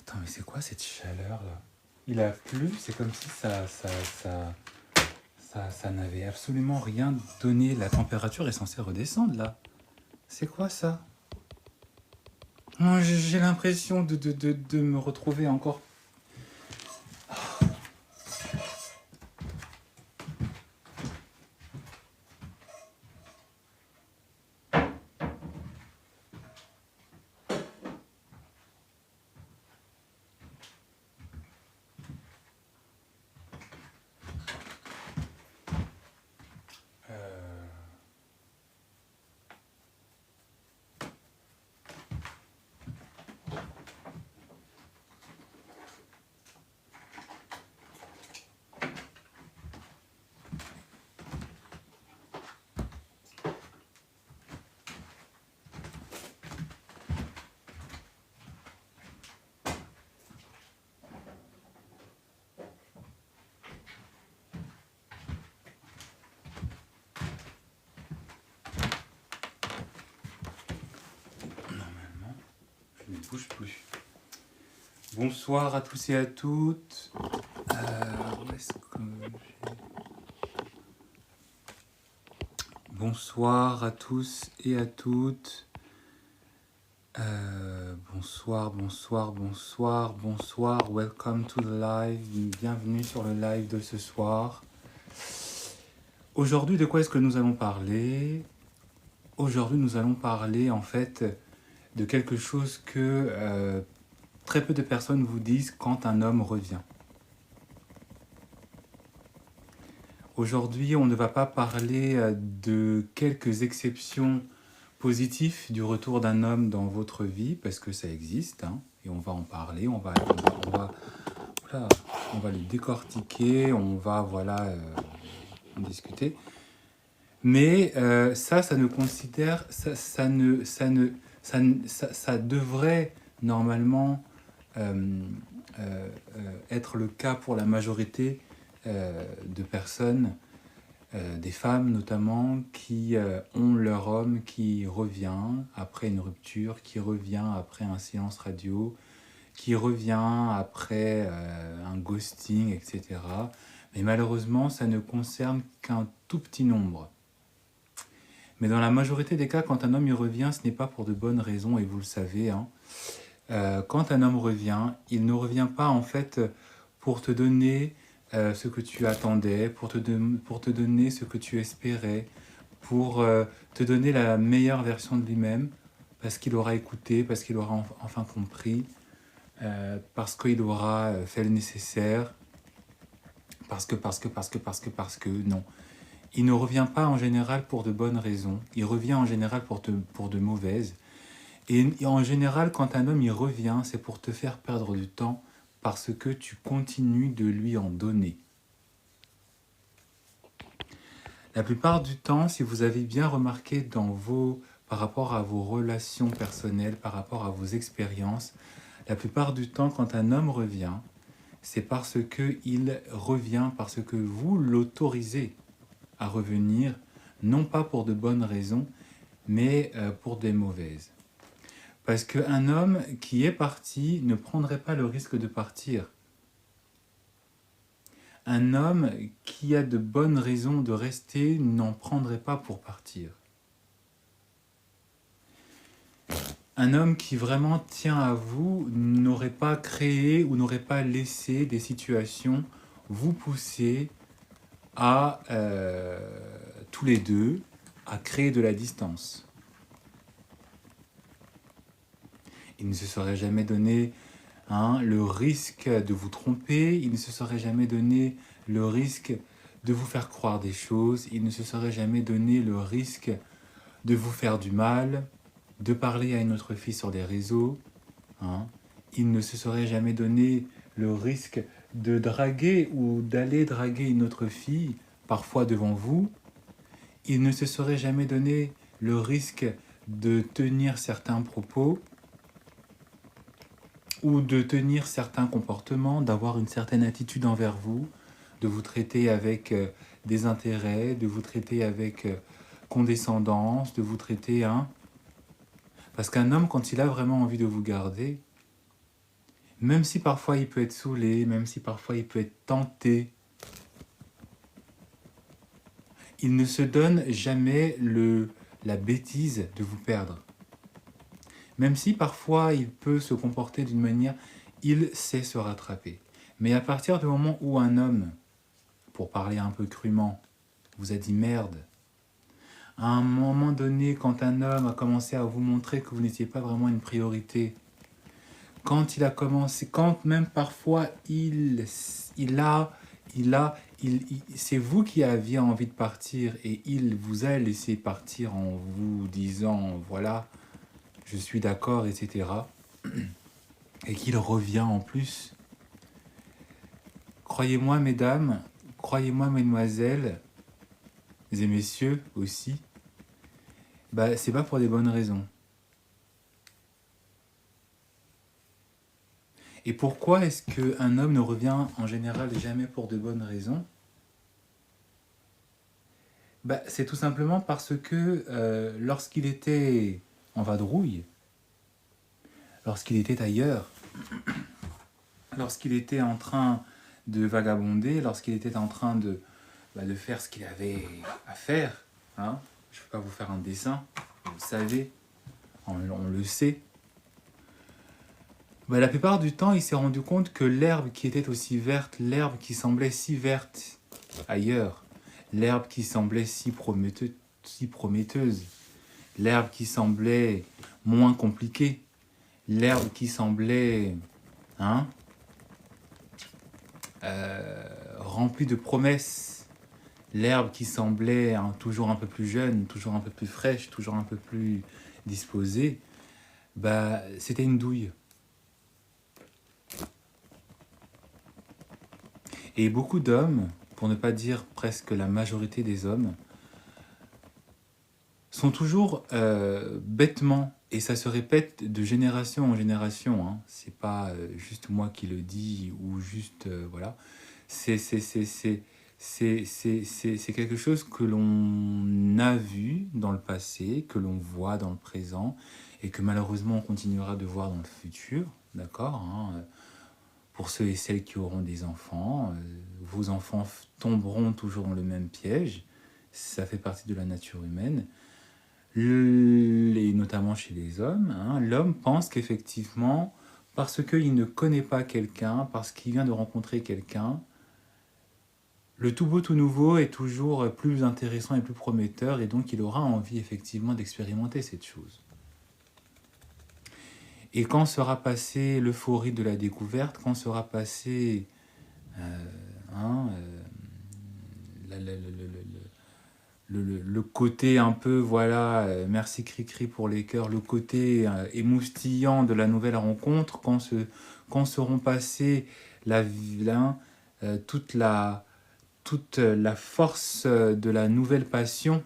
Attends, mais c'est quoi cette chaleur là? Il a plu, c'est comme si ça n'avait absolument rien donné. La température est censée redescendre là. C'est quoi ça? J'ai l'impression de me retrouver encore. Euh, Normalement, je ne bouge plus. Bonsoir à tous et à toutes. Où est-ce que Bonsoir à tous et à toutes. Bonsoir, bonsoir, bonsoir, bonsoir. Welcome to the live. Bienvenue sur le live de ce soir. Aujourd'hui, de quoi est-ce que nous allons parler? Aujourd'hui, nous allons parler en fait de quelque chose que très peu de personnes vous disent quand un homme revient. Aujourd'hui, on ne va pas parler de quelques exceptions positives du retour d'un homme dans votre vie, parce que ça existe, hein, et on va en parler, on va le décortiquer, on va en discuter. Mais ça ne considère, ça devrait normalement être le cas pour la majorité de personnes, des femmes notamment, qui ont leur homme qui revient après une rupture, qui revient après un silence radio, qui revient après un ghosting, etc. Mais malheureusement, ça ne concerne qu'un tout petit nombre. Mais dans la majorité des cas, quand un homme y revient, ce n'est pas pour de bonnes raisons, et vous le savez. Hein. Quand un homme revient, il ne revient pas en fait pour te donner ce que tu attendais, pour te donner ce que tu espérais, pour te donner la meilleure version de lui-même, parce qu'il aura écouté, parce qu'il aura enfin compris, parce qu'il aura fait le nécessaire, parce que, non. Il ne revient pas en général pour de bonnes raisons, il revient en général pour de mauvaises. Et en général, quand un homme y revient, c'est pour te faire perdre du temps parce que tu continues de lui en donner. La plupart du temps, si vous avez bien remarqué par rapport à vos relations personnelles, par rapport à vos expériences, la plupart du temps, quand un homme revient, c'est parce qu'il revient, parce que vous l'autorisez à revenir, non pas pour de bonnes raisons, mais pour des mauvaises. Parce qu'un homme qui est parti ne prendrait pas le risque de partir. Un homme qui a de bonnes raisons de rester n'en prendrait pas pour partir. Un homme qui vraiment tient à vous n'aurait pas créé ou n'aurait pas laissé des situations vous pousser à, tous les deux, à créer de la distance. Il ne se serait jamais donné le risque de vous tromper, il ne se serait jamais donné le risque de vous faire croire des choses, il ne se serait jamais donné le risque de vous faire du mal, de parler à une autre fille sur les réseaux. Il ne se serait jamais donné le risque de draguer ou d'aller draguer une autre fille, parfois devant vous. Il ne se serait jamais donné le risque de tenir certains propos ou de tenir certains comportements, d'avoir une certaine attitude envers vous, de vous traiter avec des intérêts, de vous traiter avec condescendance, de vous traiter... Parce qu'un homme, quand il a vraiment envie de vous garder, Même si parfois il peut être saoulé, même si parfois il peut être tenté, il ne se donne jamais la bêtise de vous perdre. Même si parfois il peut se comporter d'une manière, il sait se rattraper. Mais à partir du moment où un homme, pour parler un peu crûment, vous a dit merde, à un moment donné, quand un homme a commencé à vous montrer que vous n'étiez pas vraiment une priorité, quand il a commencé, quand même parfois c'est vous qui aviez envie de partir et il vous a laissé partir en vous disant voilà, je suis d'accord, etc. Et qu'il revient en plus. Croyez-moi, mesdames, croyez-moi, mesdemoiselles et messieurs aussi, bah, c'est pas pour des bonnes raisons. Et pourquoi est-ce qu'un homme ne revient en général jamais pour de bonnes raisons? Bah, c'est tout simplement parce que lorsqu'il était en vadrouille, lorsqu'il était ailleurs, lorsqu'il était en train de vagabonder, lorsqu'il était en train de faire ce qu'il avait à faire, hein, je ne vais pas vous faire un dessin, vous le savez, on le sait, bah, la plupart du temps, il s'est rendu compte que l'herbe qui était aussi verte, l'herbe qui semblait si verte ailleurs, l'herbe qui semblait si prometteuse, l'herbe qui semblait moins compliquée, l'herbe qui semblait hein, remplie de promesses, l'herbe qui semblait toujours un peu plus jeune, toujours un peu plus fraîche, toujours un peu plus disposée, bah, c'était une douille. Et beaucoup d'hommes, pour ne pas dire presque la majorité des hommes, sont toujours bêtement, et ça se répète de génération en génération, hein, c'est pas juste moi qui le dis, ou juste, voilà, c'est quelque chose que l'on a vu dans le passé, que l'on voit dans le présent, et que malheureusement on continuera de voir dans le futur, d'accord, hein, pour ceux et celles qui auront des enfants, vos enfants tomberont toujours dans le même piège, ça fait partie de la nature humaine, et notamment chez les hommes, hein, l'homme pense qu'effectivement, parce qu'il ne connaît pas quelqu'un, parce qu'il vient de rencontrer quelqu'un, le tout beau, tout nouveau est toujours plus intéressant et plus prometteur, et donc il aura envie effectivement d'expérimenter cette chose. Et quand sera passée l'euphorie de la découverte, quand sera passé le côté un peu, voilà, merci cri-cri pour les cœurs, le côté émoustillant de la nouvelle rencontre, quand seront passées toute la force de la nouvelle passion,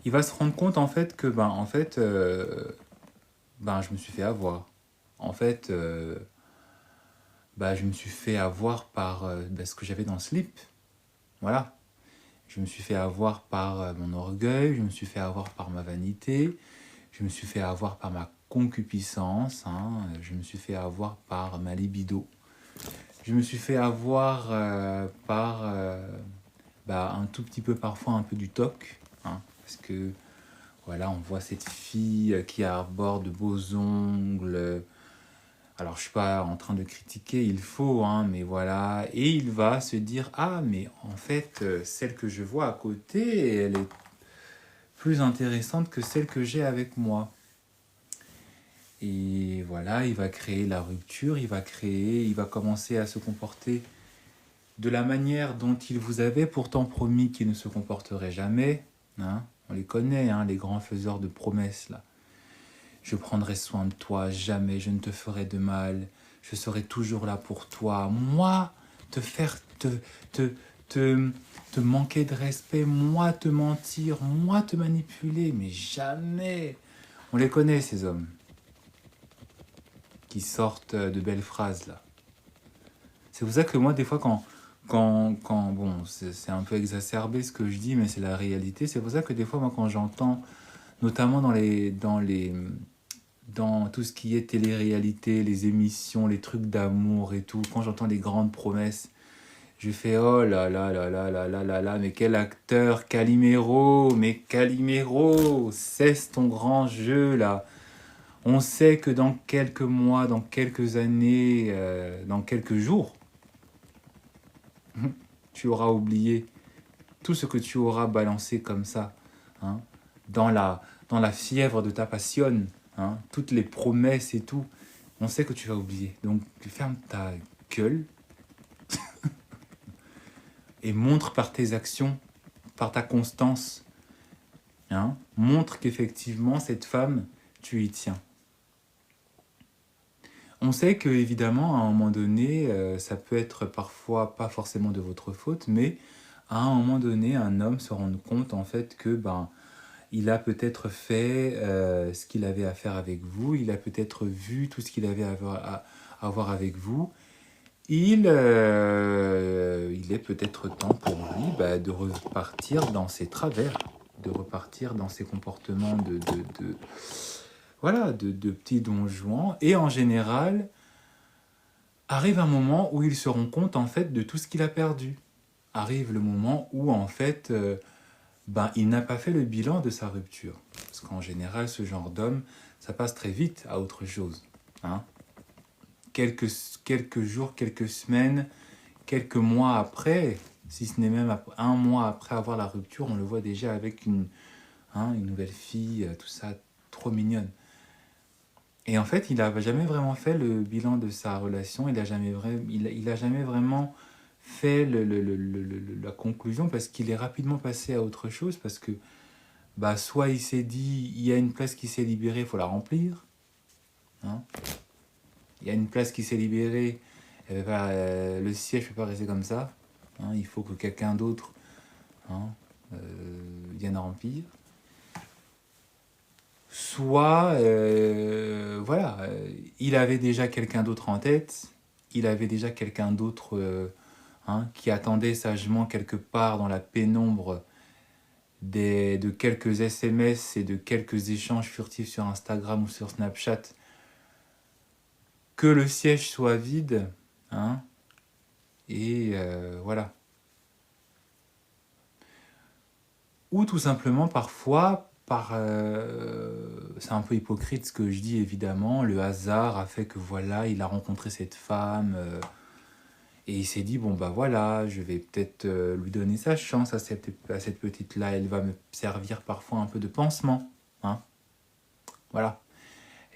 il va se rendre compte en fait que je me suis fait avoir. En fait, je me suis fait avoir par ce que j'avais dans le slip. Voilà. Je me suis fait avoir par mon orgueil, je me suis fait avoir par ma vanité, je me suis fait avoir par ma concupiscence, hein, je me suis fait avoir par ma libido. Je me suis fait avoir par un tout petit peu parfois un peu du toc, hein, parce que voilà, on voit cette fille qui arbore de beaux ongles. Alors, je suis pas en train de critiquer, il faut, hein, mais voilà. Et il va se dire, ah, mais en fait, celle que je vois à côté, elle est plus intéressante que celle que j'ai avec moi. Et voilà, il va créer la rupture, il va commencer à se comporter de la manière dont il vous avait pourtant promis qu'il ne se comporterait jamais, hein. On les connaît, hein, les grands faiseurs de promesses, là. Je prendrai soin de toi, jamais je ne te ferai de mal, je serai toujours là pour toi. Moi, te manquer de respect, moi te mentir, moi te manipuler, mais jamais. On les connaît, ces hommes, qui sortent de belles phrases, là. C'est pour ça que moi, des fois, bon, c'est un peu exacerbé ce que je dis, mais c'est la réalité. C'est pour ça que des fois, moi, quand j'entends, notamment dans dans tout ce qui est télé-réalité, les émissions, les trucs d'amour et tout, quand j'entends les grandes promesses, je fais oh là là là là là là là là, mais quel acteur, mais Calimero, cesse ton grand jeu là. On sait que dans quelques mois, dans quelques années, dans quelques jours, tu auras oublié tout ce que tu auras balancé comme ça, hein, dans la fièvre de ta passion, hein, toutes les promesses et tout. On sait que tu vas oublier. Donc ferme ta gueule et montre par tes actions, par ta constance, hein, montre qu'effectivement cette femme, tu y tiens. On sait que évidemment à un moment donné, ça peut être parfois pas forcément de votre faute, mais à un moment donné, un homme se rend compte en fait que il a peut-être fait ce qu'il avait à faire avec vous, il a peut-être vu tout ce qu'il avait à voir avec vous. Il est peut-être temps pour lui de repartir dans ses travers, de repartir dans ses comportements de petits donjons. Et en général, arrive un moment où il se rend compte en fait de tout ce qu'il a perdu. Arrive le moment où en fait, il n'a pas fait le bilan de sa rupture. Parce qu'en général, ce genre d'homme, ça passe très vite à autre chose. Hein. Quelques jours, quelques semaines, quelques mois après, si ce n'est même un mois après avoir la rupture, on le voit déjà avec une nouvelle fille, tout ça, trop mignonne. Et en fait, il n'a jamais vraiment fait le bilan de sa relation, il n'a jamais vraiment fait la conclusion parce qu'il est rapidement passé à autre chose, parce que soit il s'est dit, il y a une place qui s'est libérée, il faut la remplir. Hein, il y a une place qui s'est libérée, le siège ne peut pas rester comme ça. Hein, il faut que quelqu'un d'autre vienne remplir. Soit, il avait déjà quelqu'un d'autre en tête, il avait déjà quelqu'un d'autre qui attendait sagement quelque part dans la pénombre de quelques SMS et de quelques échanges furtifs sur Instagram ou sur Snapchat, que le siège soit vide, et voilà. Ou tout simplement parfois, c'est un peu hypocrite ce que je dis évidemment, le hasard a fait que voilà, il a rencontré cette femme et il s'est dit je vais peut-être lui donner sa chance à cette petite-là, elle va me servir parfois un peu de pansement. Hein. Voilà.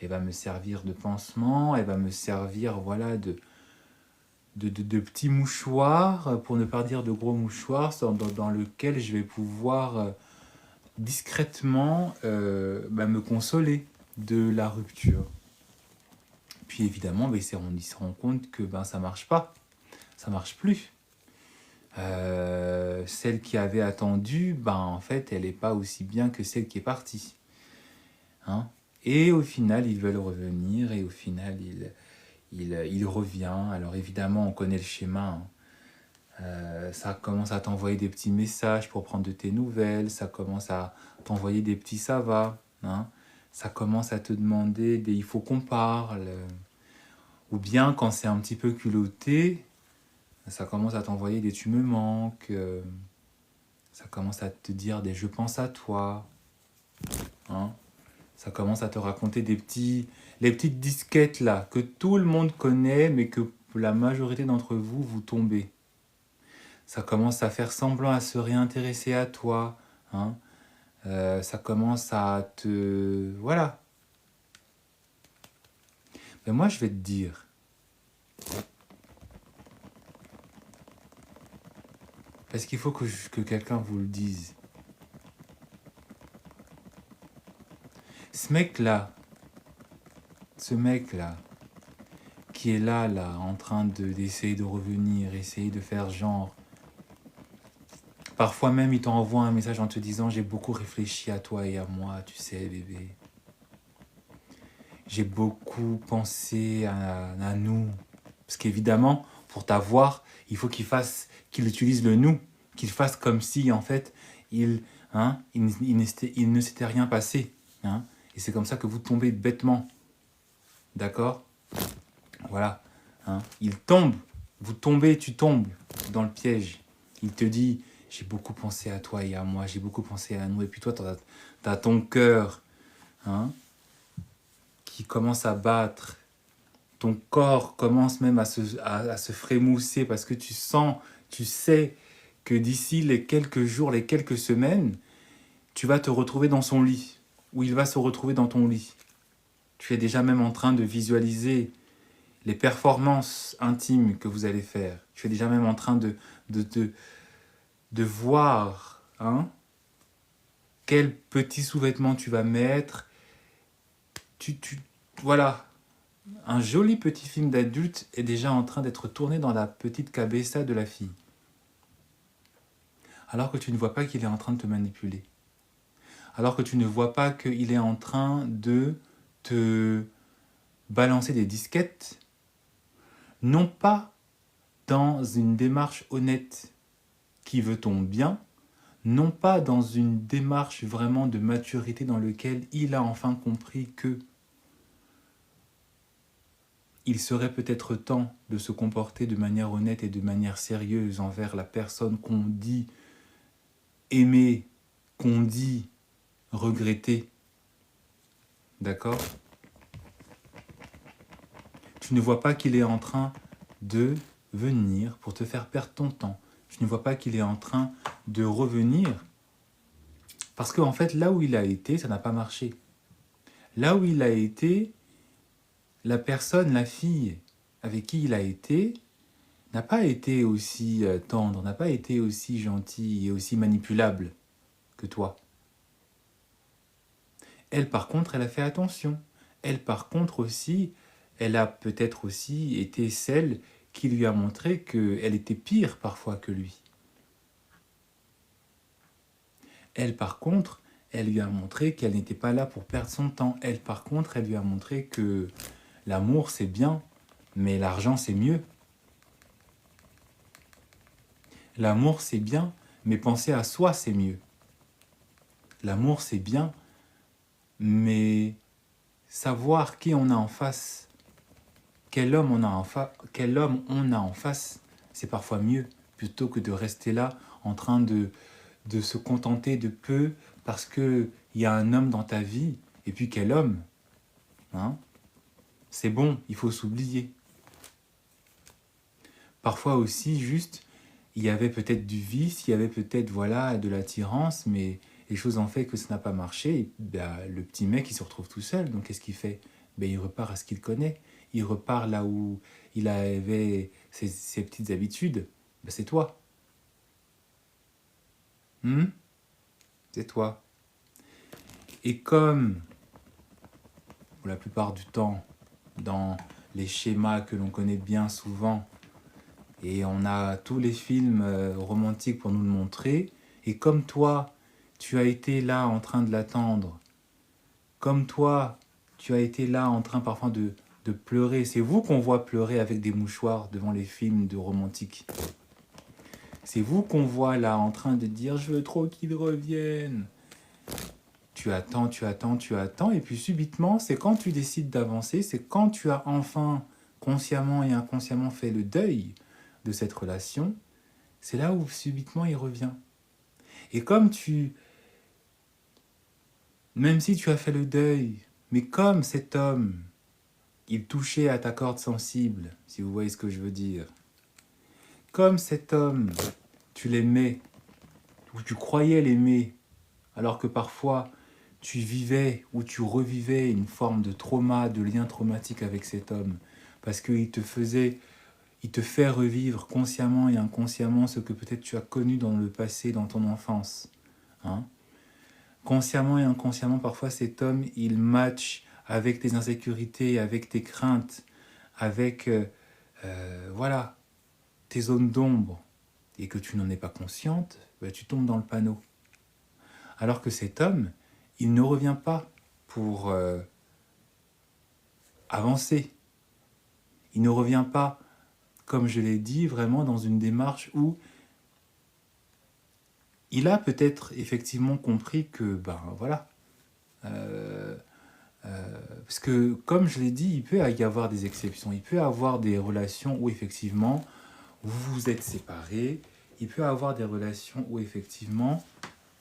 Elle va me servir de pansement, elle va me servir de petits mouchoirs, pour ne pas dire de gros mouchoirs, dans lequel je vais pouvoir discrètement me consoler de la rupture. Puis évidemment, il se rend compte que ça marche pas, ça marche plus. Celle qui avait attendu, en fait, elle n'est pas aussi bien que celle qui est partie. Hein. Et au final, ils veulent revenir, et au final, il revient. Alors évidemment, on connaît le schéma. Ça commence à t'envoyer des petits messages pour prendre de tes nouvelles, ça commence à t'envoyer des petits ça va, ça commence à te demander il faut qu'on parle, ou bien quand c'est un petit peu culotté, ça commence à t'envoyer des tu me manques, ça commence à te dire des je pense à toi, ça commence à te raconter les petites disquettes là que tout le monde connaît mais que la majorité d'entre vous, vous tombez. Ça commence à faire semblant à se réintéresser à toi. Ça commence à te... Voilà. Mais moi, je vais te dire. Parce qu'il faut que quelqu'un vous le dise. Ce mec-là, qui est là, en train d'essayer de revenir, essayer de faire genre... Parfois même, il t'envoie un message en te disant « J'ai beaucoup réfléchi à toi et à moi, tu sais, bébé. J'ai beaucoup pensé à nous. » Parce qu'évidemment, pour t'avoir, il faut qu'il utilise le « nous », qu'il fasse comme si, en fait, il ne s'était rien passé. Et c'est comme ça que vous tombez bêtement. D'accord? Voilà. Hein. Il tombe, vous tombez, tu tombes dans le piège. Il te dit, j'ai beaucoup pensé à toi et à moi, j'ai beaucoup pensé à nous. Et puis toi, t'as ton cœur hein, qui commence à battre. Ton corps commence même à se frémousser parce que tu sens, tu sais que d'ici les quelques jours, les quelques semaines, tu vas te retrouver dans son lit, ou il va se retrouver dans ton lit. Tu es déjà même en train de visualiser les performances intimes que vous allez faire. Tu es déjà même en train de voir hein, quel petit sous-vêtement tu vas mettre. Voilà, un joli petit film d'adulte est déjà en train d'être tourné dans la petite cabessa de la fille. Alors que tu ne vois pas qu'il est en train de te manipuler. Alors que tu ne vois pas qu'il est en train de te balancer des disquettes, non pas dans une démarche honnête qui veut ton bien, non pas dans une démarche vraiment de maturité dans laquelle il a enfin compris que il serait peut-être temps de se comporter de manière honnête et de manière sérieuse envers la personne qu'on dit aimer, qu'on dit regretter. D'accord? Tu ne vois pas qu'il est en train de venir pour te faire perdre ton temps. Tu ne vois pas qu'il est en train de revenir parce qu'en fait, là où il a été, ça n'a pas marché. Là où il a été, la personne, la fille avec qui il a été, n'a pas été aussi tendre, n'a pas été aussi gentil et aussi manipulable que toi. Elle, par contre, elle a fait attention. Elle, par contre, aussi, elle a peut-être aussi été celle qui lui a montré qu'elle était pire parfois que lui. Elle, par contre, elle lui a montré qu'elle n'était pas là pour perdre son temps. Elle, par contre, elle lui a montré que l'amour, c'est bien, mais l'argent, c'est mieux. L'amour, c'est bien, mais penser à soi, c'est mieux. L'amour, c'est bien, mais savoir qui on a en face, quel homme on a en face, c'est parfois mieux, plutôt que de rester là en train de se contenter de peu parce qu'il y a un homme dans ta vie, et puis quel homme hein? C'est bon, il faut s'oublier. Parfois aussi, juste, il y avait peut-être du vice, il y avait peut-être voilà, de l'attirance, mais les choses ont fait que ça n'a pas marché. Et, le petit mec, il se retrouve tout seul. Donc, qu'est-ce qu'il fait? Il repart à ce qu'il connaît. Il repart là où il avait ses petites habitudes. C'est toi. C'est toi. Et comme, pour la plupart du temps, dans les schémas que l'on connaît bien souvent, et on a tous les films romantiques pour nous le montrer, et comme toi, tu as été là en train de l'attendre, comme toi, tu as été là en train parfois de pleurer, c'est vous qu'on voit pleurer avec des mouchoirs devant les films de romantiques. C'est vous qu'on voit là en train de dire « je veux trop qu'il revienne ». Tu attends, tu attends, tu attends, et puis subitement, c'est quand tu décides d'avancer, c'est quand tu as enfin consciemment et inconsciemment fait le deuil de cette relation, c'est là où subitement il revient. Et comme même si tu as fait le deuil, mais comme cet homme, il touchait à ta corde sensible, si vous voyez ce que je veux dire, comme cet homme, tu l'aimais, ou tu croyais l'aimer, alors que parfois tu vivais ou tu revivais une forme de trauma, de lien traumatique avec cet homme, parce qu'il te fait revivre consciemment et inconsciemment ce que peut-être tu as connu dans le passé, dans ton enfance. Hein? Consciemment et inconsciemment, parfois cet homme, il match avec tes insécurités, avec tes craintes, avec voilà, tes zones d'ombre, et que tu n'en es pas consciente, tu tombes dans le panneau. Alors que cet homme, il ne revient pas pour avancer. Il ne revient pas, comme je l'ai dit, vraiment dans une démarche où il a peut-être effectivement compris que, voilà, Parce que, comme je l'ai dit, il peut y avoir des exceptions. Il peut y avoir des relations où, effectivement, vous vous êtes séparés. Il peut y avoir des relations où, effectivement,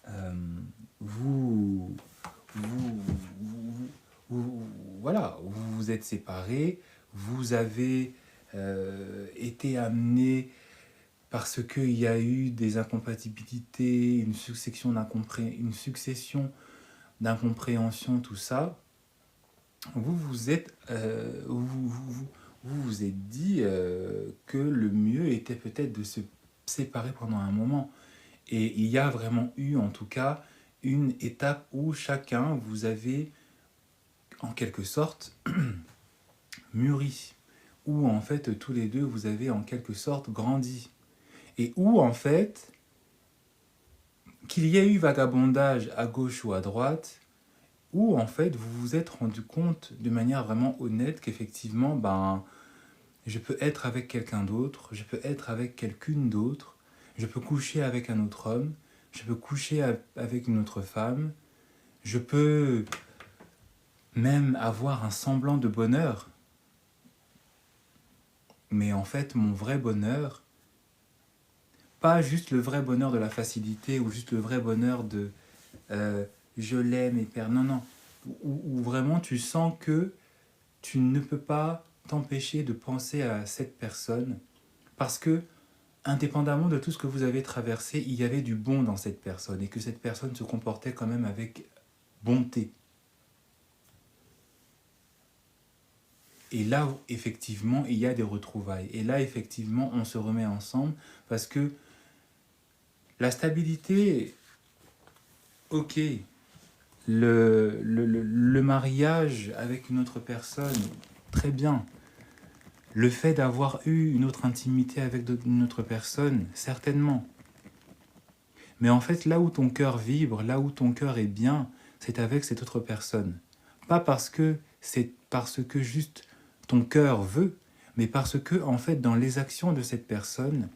euh, vous, vous, vous, voilà, vous vous êtes séparés. Vous avez été amenés parce qu'il y a eu des incompatibilités, une succession d'incompréhensions, tout ça. Vous vous êtes dit que le mieux était peut-être de se séparer pendant un moment. Et il y a vraiment eu, en tout cas, une étape où chacun, vous avez, en quelque sorte, mûri. Où, en fait, tous les deux, vous avez, en quelque sorte, grandi. Et où, en fait, qu'il y ait eu vagabondage à gauche ou à droite, où, en fait, vous vous êtes rendu compte de manière vraiment honnête qu'effectivement, je peux être avec quelqu'un d'autre, je peux être avec quelqu'une d'autre, je peux coucher avec un autre homme, je peux coucher avec une autre femme, je peux même avoir un semblant de bonheur. Mais en fait, mon vrai bonheur, pas juste le vrai bonheur de la facilité ou juste le vrai bonheur de je l'aime et perd. Non, non. Où vraiment tu sens que tu ne peux pas t'empêcher de penser à cette personne parce que, indépendamment de tout ce que vous avez traversé, il y avait du bon dans cette personne et que cette personne se comportait quand même avec bonté. Et là, effectivement, il y a des retrouvailles. Et là, effectivement, on se remet ensemble parce que la stabilité, ok, le mariage avec une autre personne, très bien. Le fait d'avoir eu une autre intimité avec une autre personne, certainement. Mais en fait, là où ton cœur vibre, là où ton cœur est bien, c'est avec cette autre personne. Pas parce que c'est parce que juste ton cœur veut, mais parce que, en fait, dans les actions de cette personne,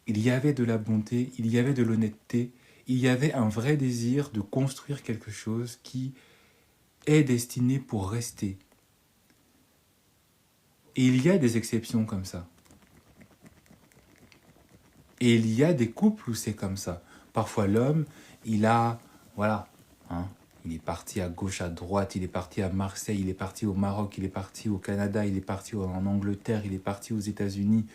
il y avait de la bonté, il y avait de l'honnêteté, il y avait un vrai désir de construire quelque chose qui est destiné pour rester. Et il y a des exceptions comme ça. Et il y a des couples où c'est comme ça. Parfois l'homme, il a, voilà, hein, il est parti à gauche, à droite, il est parti à Marseille, il est parti au Maroc, il est parti au Canada, il est parti en Angleterre, il est parti aux États-Unis.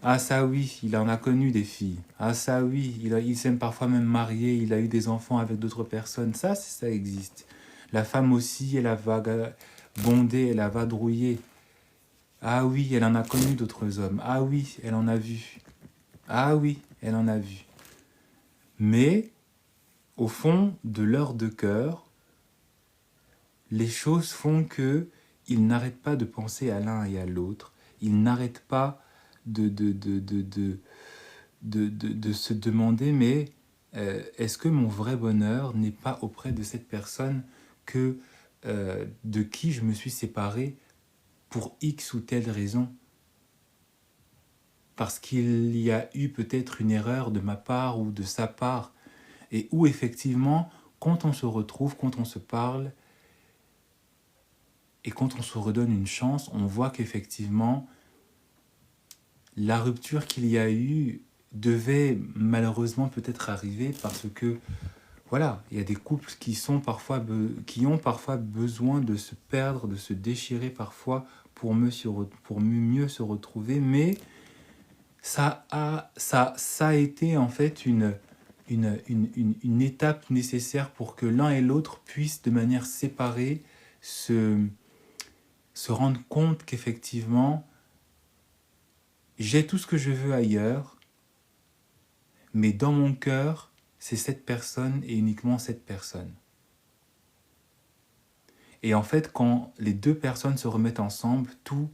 Ah ça oui, il en a connu des filles. Ah ça oui, il s'est parfois même marié, il a eu des enfants avec d'autres personnes. Ça existe. La femme aussi, elle a bondé, elle a vadrouillé. Ah oui, elle en a connu d'autres hommes. Ah oui, elle en a vu. Ah oui, elle en a vu. Mais, au fond de leur deux cœurs, les choses font que ils n'arrêtent pas de penser à l'un et à l'autre. Ils n'arrêtent pas de se demander, mais est-ce que mon vrai bonheur n'est pas auprès de cette personne de qui je me suis séparé pour X ou telle raison? Parce qu'il y a eu peut-être une erreur de ma part ou de sa part, et où effectivement, quand on se retrouve, quand on se parle, et quand on se redonne une chance, on voit qu'effectivement, la rupture qu'il y a eu devait malheureusement peut-être arriver parce que, voilà, il y a des couples qui ont parfois besoin de se perdre, de se déchirer parfois pour mieux se retrouver, mais ça a été en fait une étape nécessaire pour que l'un et l'autre puissent de manière séparée se rendre compte qu'effectivement, j'ai tout ce que je veux ailleurs, mais dans mon cœur, c'est cette personne et uniquement cette personne. Et en fait, quand les deux personnes se remettent ensemble, tout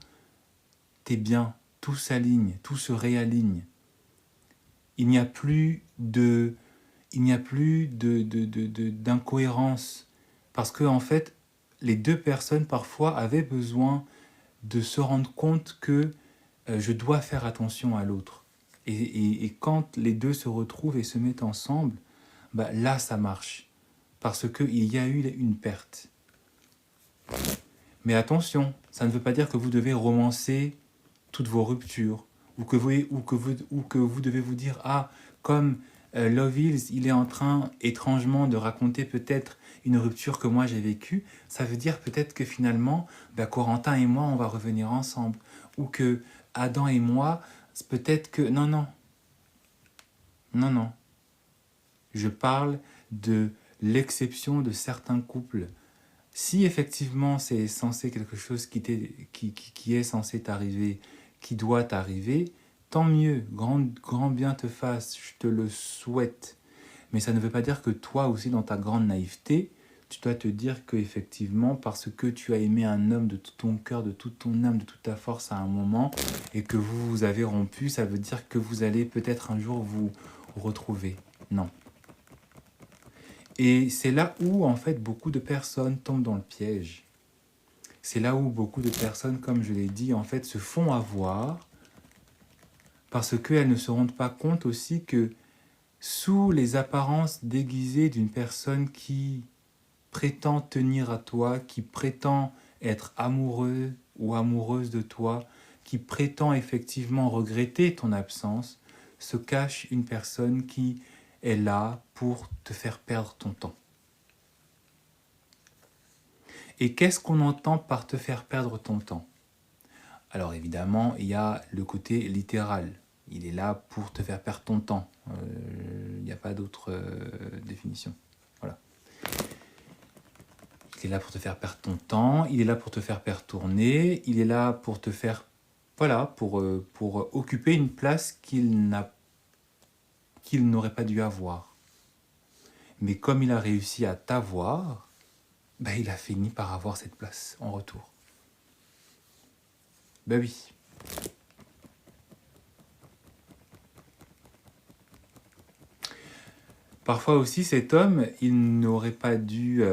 est bien, tout s'aligne, tout se réaligne. Il n'y a plus d'incohérence. Parce que, en fait, les deux personnes, parfois, avaient besoin de se rendre compte que je dois faire attention à l'autre. Et quand les deux se retrouvent et se mettent ensemble, là, ça marche. Parce qu'il y a eu une perte. Mais attention, ça ne veut pas dire que vous devez romancer toutes vos ruptures, ou que vous devez vous dire, ah, comme Love Hills, il est en train étrangement de raconter peut-être une rupture que moi j'ai vécue, ça veut dire peut-être que finalement, bah, Corentin et moi, on va revenir ensemble. Ou que Adam et moi, peut-être que... Non, non, non, non. Je parle de l'exception de certains couples. Si effectivement c'est censé quelque chose qui est censé t'arriver, qui doit t'arriver, tant mieux, grand bien te fasse, je te le souhaite. Mais ça ne veut pas dire que toi aussi, dans ta grande naïveté, tu dois te dire que effectivement, parce que tu as aimé un homme de tout ton cœur, de toute ton âme, de toute ta force à un moment, et que vous vous avez rompu, ça veut dire que vous allez peut-être un jour vous retrouver. Non. Et c'est là où, en fait, beaucoup de personnes tombent dans le piège. C'est là où beaucoup de personnes, comme je l'ai dit, en fait, se font avoir parce qu'elles ne se rendent pas compte aussi que sous les apparences déguisées d'une personne qui prétend tenir à toi, qui prétend être amoureux ou amoureuse de toi, qui prétend effectivement regretter ton absence, se cache une personne qui est là pour te faire perdre ton temps. Et qu'est-ce qu'on entend par te faire perdre ton temps? Alors évidemment, il y a le côté littéral. Il est là pour te faire perdre ton temps. Il n'y a pas d'autre définition. Voilà. Il est là pour te faire perdre ton temps, il est là pour te faire perdre tourner, il est là pour te faire... Voilà, pour occuper une place qu'il n'aurait pas dû avoir. Mais comme il a réussi à t'avoir, ben il a fini par avoir cette place en retour. Ben oui. Parfois aussi, cet homme, il n'aurait pas dû...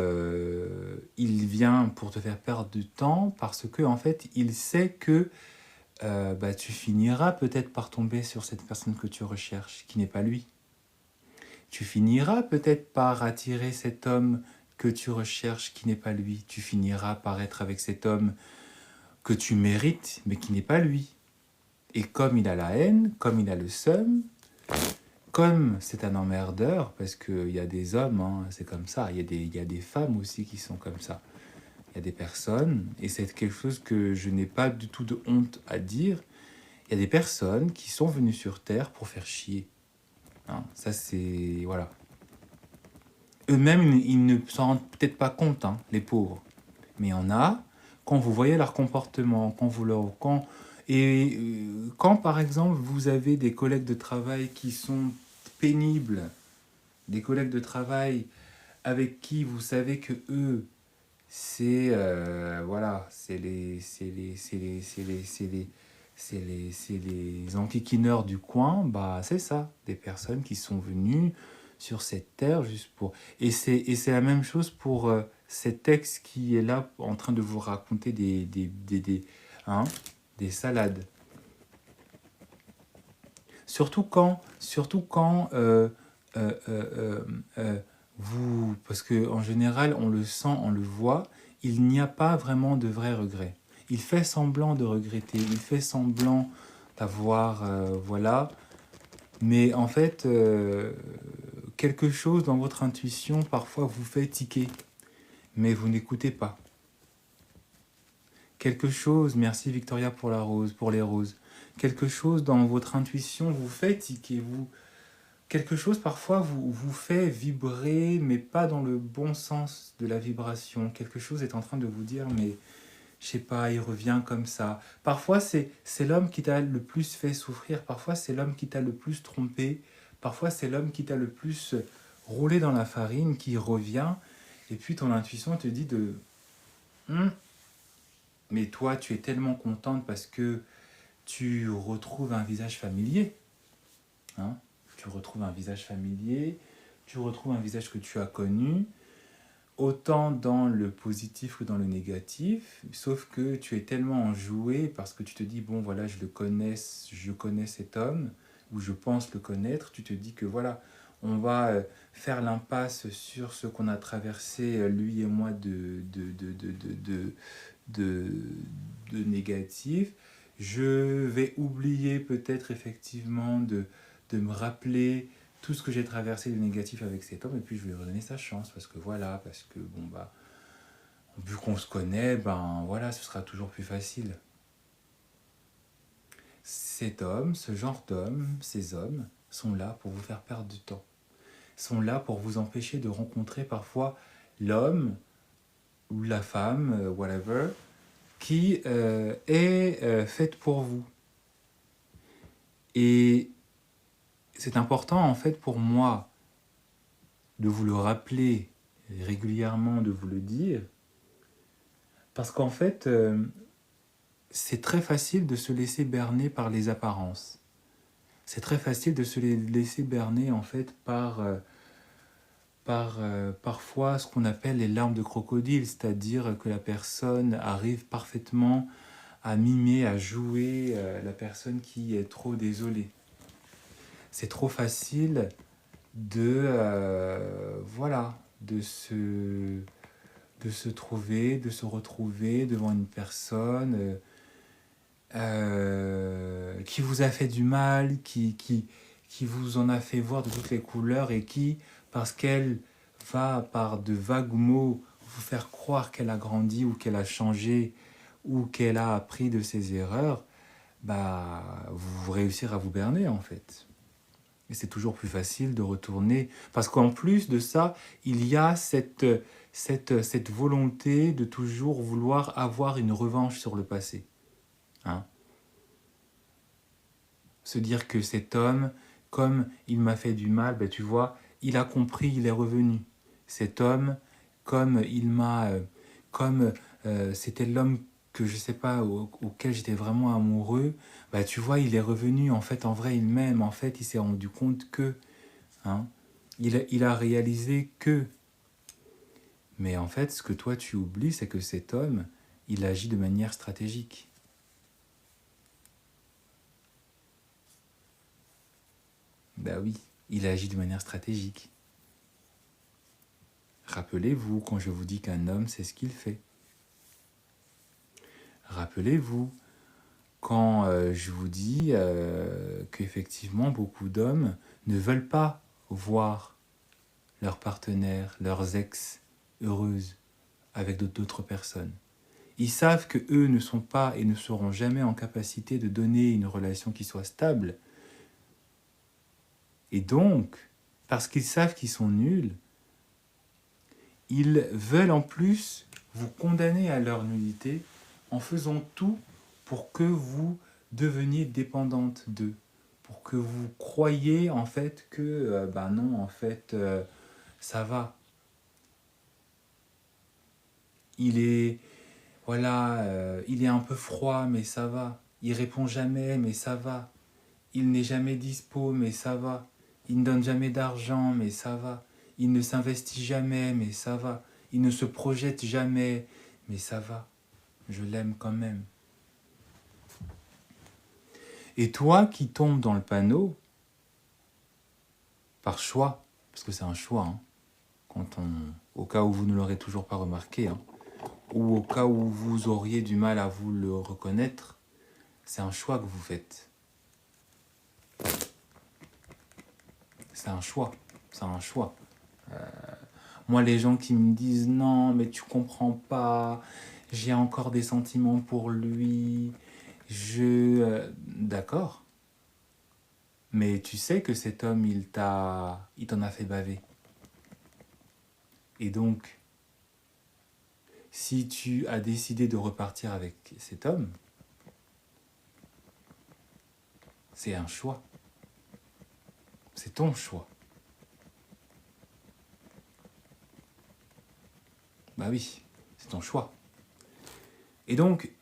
il vient pour te faire perdre du temps parce que en fait, il sait que bah, tu finiras peut-être par tomber sur cette personne que tu recherches, qui n'est pas lui. Tu finiras peut-être par attirer cet homme que tu recherches, qui n'est pas lui. Tu finiras par être avec cet homme que tu mérites, mais qui n'est pas lui. Et comme il a la haine, comme il a le seum, comme c'est un emmerdeur, parce qu'il y a des hommes, hein, c'est comme ça, il y a des femmes aussi qui sont comme ça. Il y a des personnes, et c'est quelque chose que je n'ai pas du tout de honte à dire, il y a des personnes qui sont venues sur Terre pour faire chier. Hein, ça c'est... Voilà. Eux-mêmes, ils ne s'en rendent peut-être pas compte, hein, les pauvres. Mais il y en a, quand vous voyez leur comportement, quand par exemple vous avez des collègues de travail qui sont pénibles, des collègues de travail avec qui vous savez que eux, c'est voilà, c'est les enquiquineurs du coin, bah c'est ça, des personnes qui sont venues sur cette terre juste pour... Et c'est la même chose pour cet ex qui est là en train de vous raconter hein, des salades. Surtout quand vous... Parce qu'en général, on le sent, on le voit, il n'y a pas vraiment de vrai regret. Il fait semblant de regretter, il fait semblant d'avoir... voilà. Mais en fait, quelque chose dans votre intuition, parfois, vous fait tiquer. Mais vous n'écoutez pas. Quelque chose, merci Victoria pour la rose, pour les roses. Quelque chose dans votre intuition vous fait tiquer, quelque chose parfois vous fait vibrer, mais pas dans le bon sens de la vibration. Quelque chose est en train de vous dire, mais je sais pas, il revient comme ça. Parfois c'est l'homme qui t'a le plus fait souffrir, parfois c'est l'homme qui t'a le plus trompé, parfois c'est l'homme qui t'a le plus roulé dans la farine qui revient, et puis ton intuition te dit de... Mais toi, tu es tellement contente parce que tu retrouves un visage familier. Hein, tu retrouves un visage familier, tu retrouves un visage que tu as connu, autant dans le positif que dans le négatif, sauf que tu es tellement enjoué parce que tu te dis, bon voilà, je connais cet homme, ou je pense le connaître, tu te dis que voilà, on va faire l'impasse sur ce qu'on a traversé, lui et moi, de, de négatif. Je vais oublier peut-être effectivement de me rappeler tout ce que j'ai traversé de négatif avec cet homme, et puis je vais lui redonner sa chance, parce que voilà, parce que bon bah, vu qu'on se connaît, ben voilà, ce sera toujours plus facile. Cet homme, ce genre d'homme, ces hommes, sont là pour vous faire perdre du temps. Sont là pour vous empêcher de rencontrer parfois l'homme ou la femme, whatever, qui est faite pour vous. Et c'est important en fait pour moi de vous le rappeler régulièrement, de vous le dire, parce qu'en fait, c'est très facile de se laisser berner par les apparences. C'est très facile de se laisser berner en fait par parfois ce qu'on appelle les larmes de crocodile, c'est-à-dire que la personne arrive parfaitement à mimer, à jouer la personne qui est trop désolée. C'est trop facile voilà, de se trouver, de se retrouver devant une personne qui vous a fait du mal, qui vous en a fait voir de toutes les couleurs et qui, parce qu'elle va par de vagues mots vous faire croire qu'elle a grandi ou qu'elle a changé ou qu'elle a appris de ses erreurs, bah, vous réussir à vous berner en fait. Et c'est toujours plus facile de retourner. Parce qu'en plus de ça, il y a cette volonté de toujours vouloir avoir une revanche sur le passé. Hein? Se dire que cet homme, comme il m'a fait du mal, ben tu vois, il a compris, il est revenu. Cet homme, comme il m'a... comme c'était l'homme que je sais pas, auquel j'étais vraiment amoureux, bah tu vois, il est revenu, en fait, en vrai, il m'aime, en fait, il s'est rendu compte que, hein, il a réalisé que. Mais en fait, ce que toi tu oublies, c'est que cet homme, il agit de manière stratégique. Bah oui, il agit de manière stratégique. Rappelez-vous quand je vous dis qu'un homme sait ce qu'il fait. Rappelez-vous quand je vous dis qu'effectivement beaucoup d'hommes ne veulent pas voir leurs partenaires, leurs ex heureuses avec d'autres personnes. Ils savent que eux ne sont pas et ne seront jamais en capacité de donner une relation qui soit stable. Et donc, parce qu'ils savent qu'ils sont nuls, ils veulent en plus vous condamner à leur nullité en faisant tout pour que vous deveniez dépendante d'eux, pour que vous croyiez en fait que, ben non, en fait, ça va. Il est, voilà, il est un peu froid, mais ça va. Il répond jamais, mais ça va. Il n'est jamais dispo, mais ça va. Il ne donne jamais d'argent, mais ça va. Il ne s'investit jamais, mais ça va. Il ne se projette jamais, mais ça va. Je l'aime quand même. Et toi qui tombes dans le panneau, par choix, parce que c'est un choix, hein, au cas où vous ne l'aurez toujours pas remarqué, hein, ou au cas où vous auriez du mal à vous le reconnaître, c'est un choix que vous faites. C'est un choix. C'est un choix. Moi, les gens qui me disent non, mais tu comprends pas, j'ai encore des sentiments pour lui, d'accord. Mais tu sais que cet homme, il t'en a fait baver. Et donc, si tu as décidé de repartir avec cet homme, c'est un choix. C'est ton choix. Bah oui, c'est ton choix. Et donc,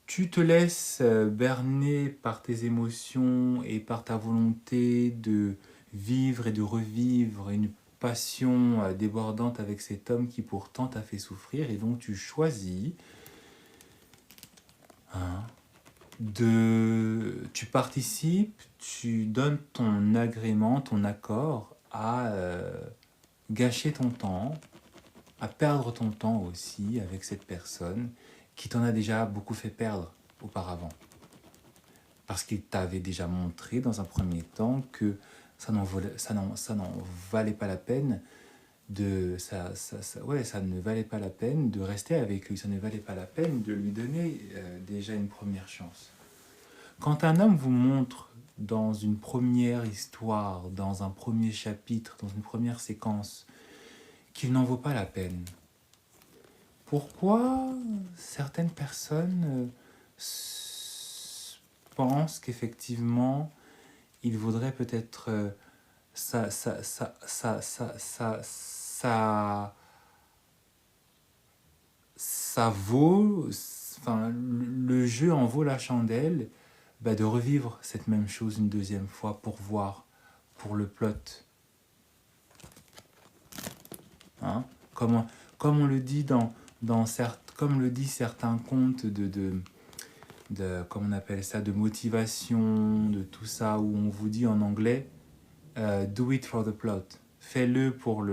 tu te laisses berner par tes émotions et par ta volonté de vivre et de revivre une passion débordante avec cet homme qui pourtant t'a fait souffrir. Et donc, tu choisis, hein, tu participes, tu donnes ton agrément, ton accord à gâcher ton temps, à perdre ton temps aussi avec cette personne qui t'en a déjà beaucoup fait perdre auparavant. Parce qu'il t'avait déjà montré dans un premier temps que ça n'en valait pas la peine ça ne valait pas la peine de rester avec lui, ça ne valait pas la peine de lui donner déjà une première chance. Quand un homme vous montre dans une première histoire, dans un premier chapitre, dans une première séquence, qu'il n'en vaut pas la peine, pourquoi certaines personnes pensent qu'effectivement, il vaudrait peut-être ça vaut, enfin, le jeu en vaut la chandelle, de revivre cette même chose une deuxième fois pour voir, pour le plot. Hein? Comme on le dit comme le dit certains contes comme on appelle ça, de motivation, de tout ça, où on vous dit en anglais, do it for the plot. Fais-le pour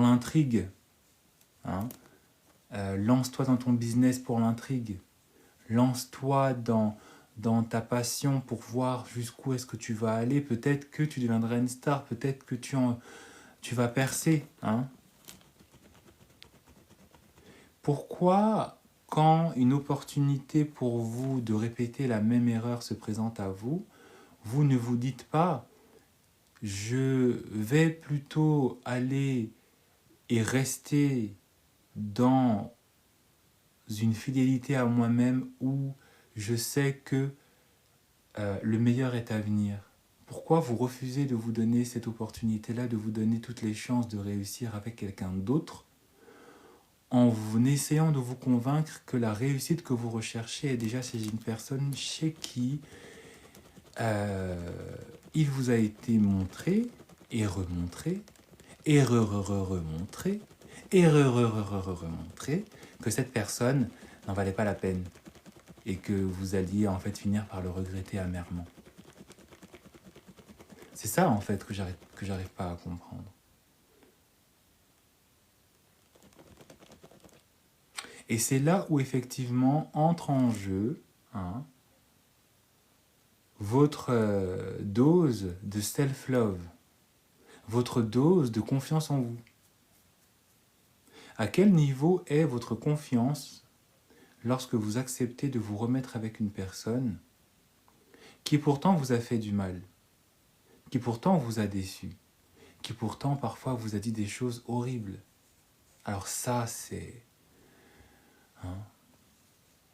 l'intrigue. Hein? Lance-toi dans ton business pour l'intrigue. Lance-toi dans ta passion pour voir jusqu'où est-ce que tu vas aller. Peut-être que tu deviendras une star, peut-être que tu vas percer. Hein? Pourquoi, quand une opportunité pour vous de répéter la même erreur se présente à vous, vous ne vous dites pas « je vais plutôt aller et rester dans une fidélité à moi-même où je sais que le meilleur est à venir ». Pourquoi vous refusez de vous donner cette opportunité-là, de vous donner toutes les chances de réussir avec quelqu'un d'autre, en essayant de vous convaincre que la réussite que vous recherchez est déjà chez une personne chez qui il vous a été montré et remontré, et remontré, et remontré que cette personne n'en valait pas la peine et que vous alliez en fait finir par le regretter amèrement. C'est ça en fait que j'arrive pas à comprendre. Et c'est là où effectivement entre en jeu votre dose de self-love, votre dose de confiance en vous. À quel niveau est votre confiance lorsque vous acceptez de vous remettre avec une personne qui pourtant vous a fait du mal, qui pourtant vous a déçu, qui pourtant parfois vous a dit des choses horribles. Alors ça, c'est...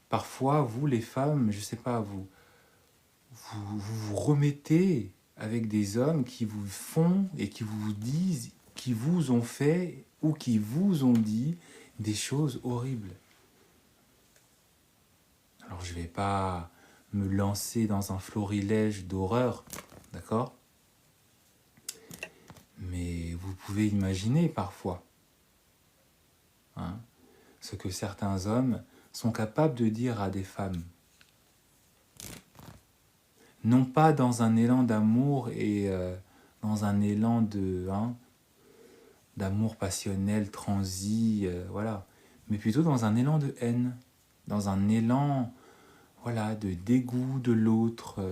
Parfois, vous les femmes, je sais pas, vous remettez avec des hommes qui vous font et qui vous disent, qui vous ont fait ou qui vous ont dit des choses horribles. Alors je ne vais pas me lancer dans un florilège d'horreur, d'accord? Mais vous pouvez imaginer parfois ce que certains hommes sont capables de dire à des femmes. Non pas dans un élan d'amour et dans un élan d'amour passionnel, transi, voilà. Mais plutôt dans un élan de haine, dans un élan de dégoût de l'autre,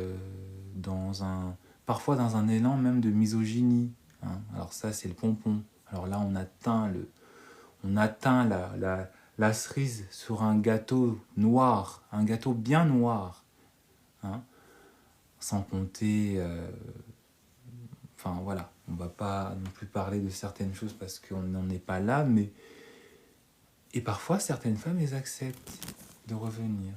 parfois dans un élan même de misogynie. Alors ça, c'est le pompon. Alors là, on atteint la cerise sur un gâteau noir, un gâteau bien noir. Sans compter... on ne va pas non plus parler de certaines choses parce qu'on n'en est pas là, mais... Et parfois, certaines femmes, elles acceptent de revenir.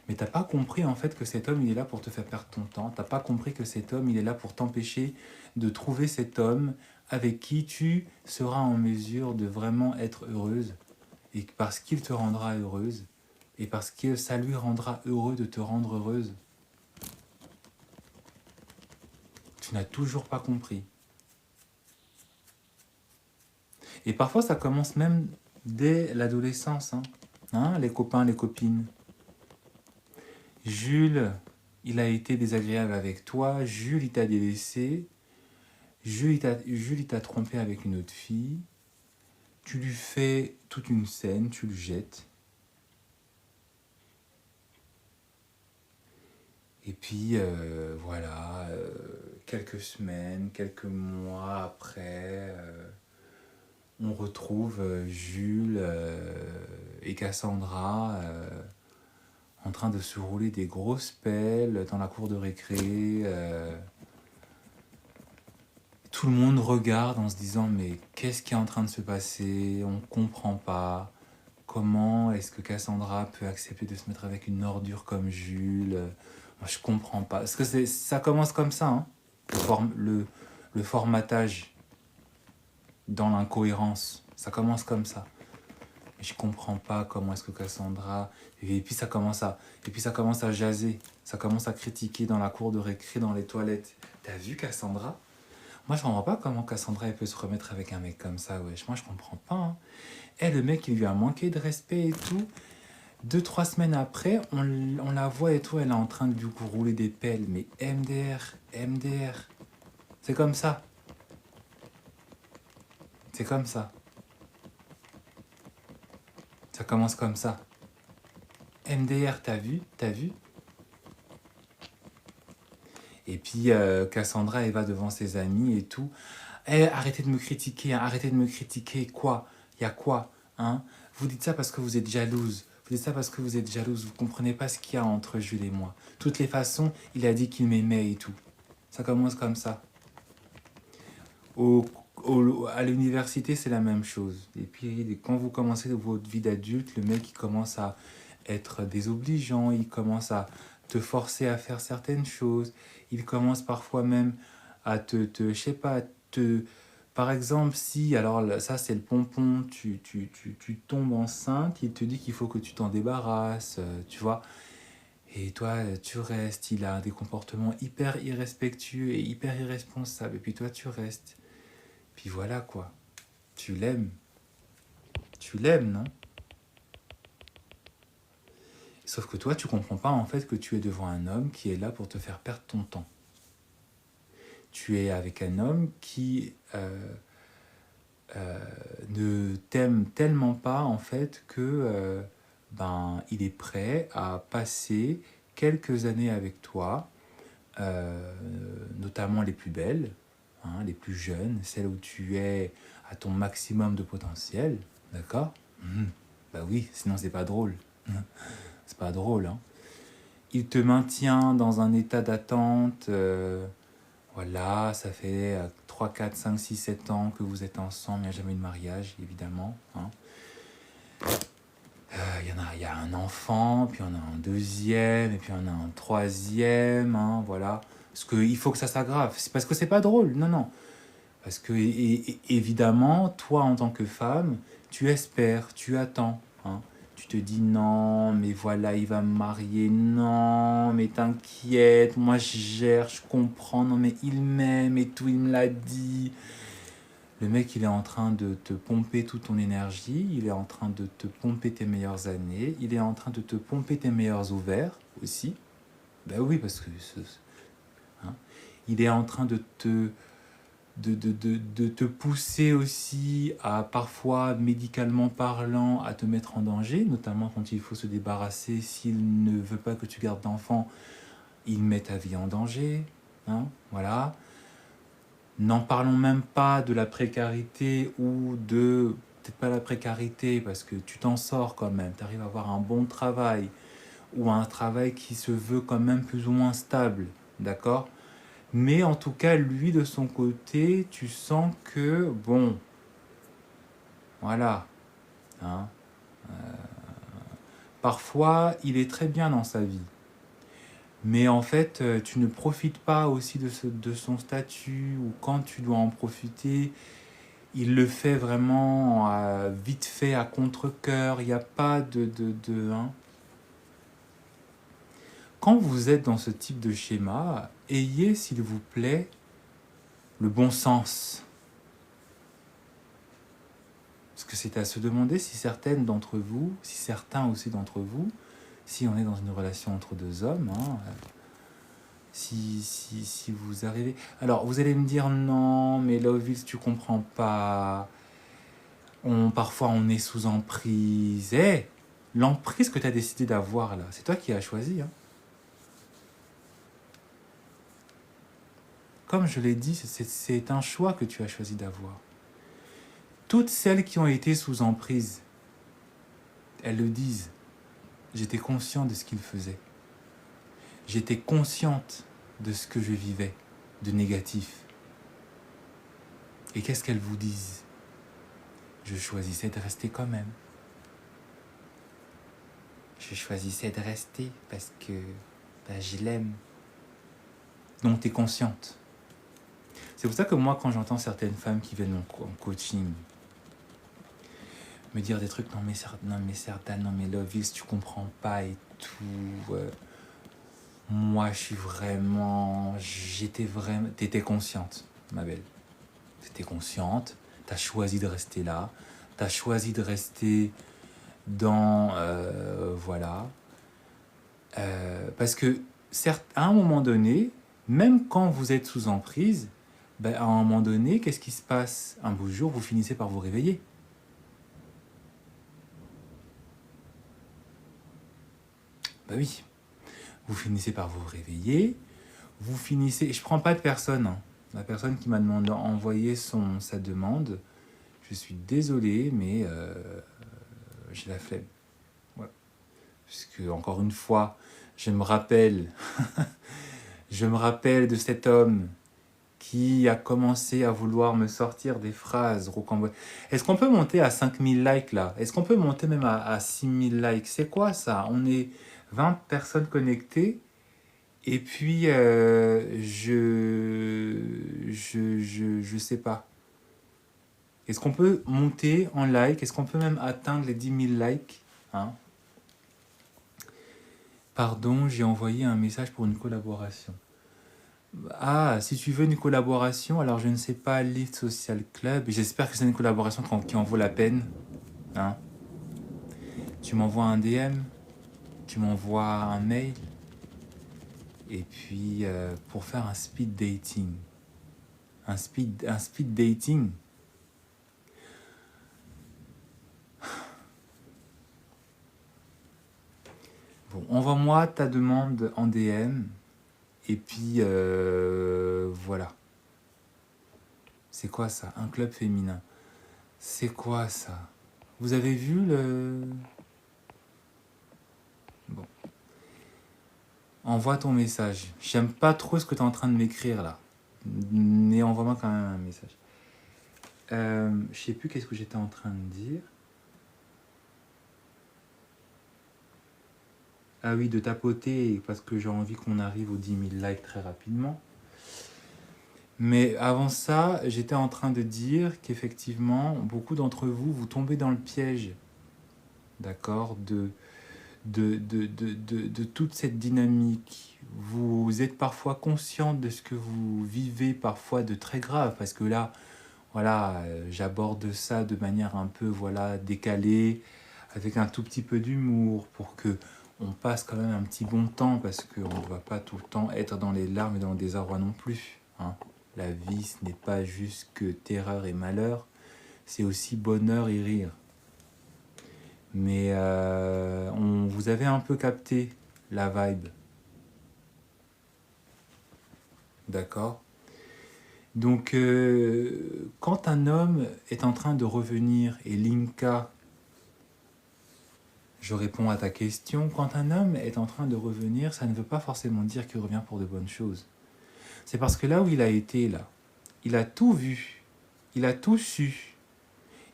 Mais t'as pas compris en fait que cet homme, il est là pour te faire perdre ton temps. T'as pas compris que cet homme, il est là pour t'empêcher de trouver cet homme avec qui tu seras en mesure de vraiment être heureuse. Et parce qu'il te rendra heureuse. Et parce que ça lui rendra heureux de te rendre heureuse. Tu n'as toujours pas compris. Et parfois, ça commence même dès l'adolescence. Les copains, les copines. Jules, il a été désagréable avec toi, Jules, il t'a délaissé, Jules, il t'a trompé avec une autre fille, tu lui fais toute une scène, tu le jettes. Et puis, voilà, quelques semaines, quelques mois après, on retrouve Jules et Cassandra en train de se rouler des grosses pelles dans la cour de récré. Tout le monde regarde en se disant mais qu'est-ce qui est en train de se passer? On ne comprend pas. Comment est-ce que Cassandra peut accepter de se mettre avec une ordure comme Jules? Moi, je comprends pas. Parce que ça commence comme ça, hein, le formatage dans l'incohérence. Ça commence comme ça. Et je comprends pas comment est-ce que Cassandra... Et puis ça commence à jaser. Ça commence à critiquer dans la cour de récré, dans les toilettes. T'as vu Cassandra? Moi, je comprends pas comment Cassandra elle peut se remettre avec un mec comme ça, wesh. Moi, je comprends pas, hein. Et le mec, il lui a manqué de respect et tout. 2-3 semaines après, on la voit et tout, elle est en train de lui rouler des pelles. Mais MDR, MDR. C'est comme ça. C'est comme ça. Ça commence comme ça. MDR, t'as vu? T'as vu? Et puis Cassandra, elle va devant ses amis et tout. Eh, arrêtez de me critiquer, hein, arrêtez de me critiquer. Quoi? Il y a quoi, hein? Vous dites ça parce que vous êtes jalouse. Vous dites ça parce que vous êtes jalouse. Vous ne comprenez pas ce qu'il y a entre Jules et moi. De toutes les façons, il a dit qu'il m'aimait et tout. Ça commence comme ça. À l'université, c'est la même chose. Et puis, quand vous commencez votre vie d'adulte, le mec, il commence à être désobligeant. Il commence à te forcer à faire certaines choses. Il commence parfois même à je sais pas, par exemple, si, alors ça c'est le pompon, tu tombes enceinte, il te dit qu'il faut que tu t'en débarrasses, tu vois. Et toi, tu restes, il a des comportements hyper irrespectueux et hyper irresponsables. Et puis toi, tu restes. Puis voilà quoi. Tu l'aimes. Tu l'aimes, non? Sauf que toi, tu comprends pas en fait que tu es devant un homme qui est là pour te faire perdre ton temps. Tu es avec un homme qui ne t'aime tellement pas en fait que il est prêt à passer quelques années avec toi, notamment les plus belles, hein, les plus jeunes, celles où tu es à ton maximum de potentiel, d'accord? Bah oui, sinon c'est pas drôle. C'est pas drôle, hein. Il te maintient dans un état d'attente. Voilà, ça fait 3, 4, 5, 6, 7 ans que vous êtes ensemble. Il n'y a jamais eu de mariage, évidemment, hein. Il y a un enfant, puis on a un deuxième, et puis on a un troisième, hein, voilà. Parce qu'il faut que ça s'aggrave. C'est parce que c'est pas drôle, non, non. Parce que, évidemment, toi, en tant que femme, tu espères, tu attends, hein. Tu te dis, non, mais voilà, il va me marier, non, mais t'inquiète, moi je gère, je comprends, non, mais il m'aime et tout, il me l'a dit. Le mec, il est en train de te pomper toute ton énergie, il est en train de te pomper tes meilleures années, il est en train de te pomper tes meilleurs ovaires aussi. Ben oui, parce que... hein, il est en train de te pousser aussi à, parfois, médicalement parlant, à te mettre en danger, notamment quand il faut se débarrasser, s'il ne veut pas que tu gardes d'enfant, il met ta vie en danger, hein, voilà. N'en parlons même pas de la précarité ou de... peut-être pas la précarité, parce que tu t'en sors quand même, tu arrives à avoir un bon travail, ou un travail qui se veut quand même plus ou moins stable, d'accord? Mais en tout cas, lui, de son côté, tu sens que, bon, voilà, hein, parfois, il est très bien dans sa vie. Mais en fait, tu ne profites pas aussi de son statut, ou quand tu dois en profiter, il le fait vraiment vite fait, à contre-cœur, il n'y a pas hein. Quand vous êtes dans ce type de schéma, ayez, s'il vous plaît, le bon sens. Parce que c'est à se demander si certaines d'entre vous, si certains aussi d'entre vous, si on est dans une relation entre deux hommes, hein, si vous arrivez... Alors, vous allez me dire, non, mais Lovix, tu comprends pas. Parfois, on est sous emprise. Eh, l'emprise que tu as décidé d'avoir, là, c'est toi qui as choisi. Hein. Comme je l'ai dit, c'est un choix que tu as choisi d'avoir. Toutes celles qui ont été sous emprise, elles le disent. J'étais conscient de ce qu'ils faisaient. J'étais consciente de ce que je vivais, de négatif. Et qu'est-ce qu'elles vous disent? Je choisissais de rester quand même. Je choisissais de rester parce que je l'aime. Donc tu es consciente. C'est pour ça que moi, quand j'entends certaines femmes qui viennent en coaching, me dire des trucs, non mais certains, non mais Lovix, tu comprends pas et tout. Moi, t'étais consciente, ma belle. T'étais consciente, t'as choisi de rester là, t'as choisi de rester dans... voilà. Parce que, certes, à un moment donné, même quand vous êtes sous emprise, à un moment donné, qu'est-ce qui se passe? Un beau jour, vous finissez par vous réveiller. Oui. Vous finissez par vous réveiller. Vous finissez... Je ne prends pas de personne. Hein. La personne qui m'a demandé envoyer sa demande, je suis désolé, mais j'ai la flemme. Ouais. Puisque, encore une fois, je me rappelle de cet homme qui a commencé à vouloir me sortir des phrases rocambolesques. Est-ce qu'on peut monter à 5000 likes là? Est-ce qu'on peut monter même à 6000 likes? C'est quoi ça? On est 20 personnes connectées et puis je sais pas. Est-ce qu'on peut monter en like? Est-ce qu'on peut même atteindre les 10 000 likes? Hein? Pardon, j'ai envoyé un message pour une collaboration. Ah, si tu veux une collaboration, alors je ne sais pas, Lift Social Club. J'espère que c'est une collaboration qui en vaut la peine. Hein? Tu m'envoies un DM, tu m'envoies un mail. Et puis, pour faire un speed dating. Un speed dating. Bon, envoie-moi ta demande en DM. Et puis, voilà. C'est quoi ça? Un club féminin. C'est quoi ça? Vous avez vu le... Bon. Envoie ton message. J'aime pas trop ce que tu es en train de m'écrire là. Mais envoie-moi quand même un message. Je sais plus qu'est-ce que j'étais en train de dire. Ah oui, de tapoter, parce que j'ai envie qu'on arrive aux 10 000 likes très rapidement. Mais avant ça, j'étais en train de dire qu'effectivement, beaucoup d'entre vous, vous tombez dans le piège, d'accord, de toute cette dynamique. Vous êtes parfois conscient de ce que vous vivez, parfois de très grave, parce que là, voilà, j'aborde ça de manière un peu, voilà, décalée, avec un tout petit peu d'humour, pour que on passe quand même un petit bon temps, parce qu'on ne va pas tout le temps être dans les larmes et dans le désarroi non plus. Hein. La vie, ce n'est pas juste que terreur et malheur, c'est aussi bonheur et rire. Mais vous avez un peu capté la vibe. D'accord? Donc, quand un homme est en train de revenir, et Linka, je réponds à ta question, quand un homme est en train de revenir, ça ne veut pas forcément dire qu'il revient pour de bonnes choses. C'est parce que là où il a été, là, il a tout vu, il a tout su,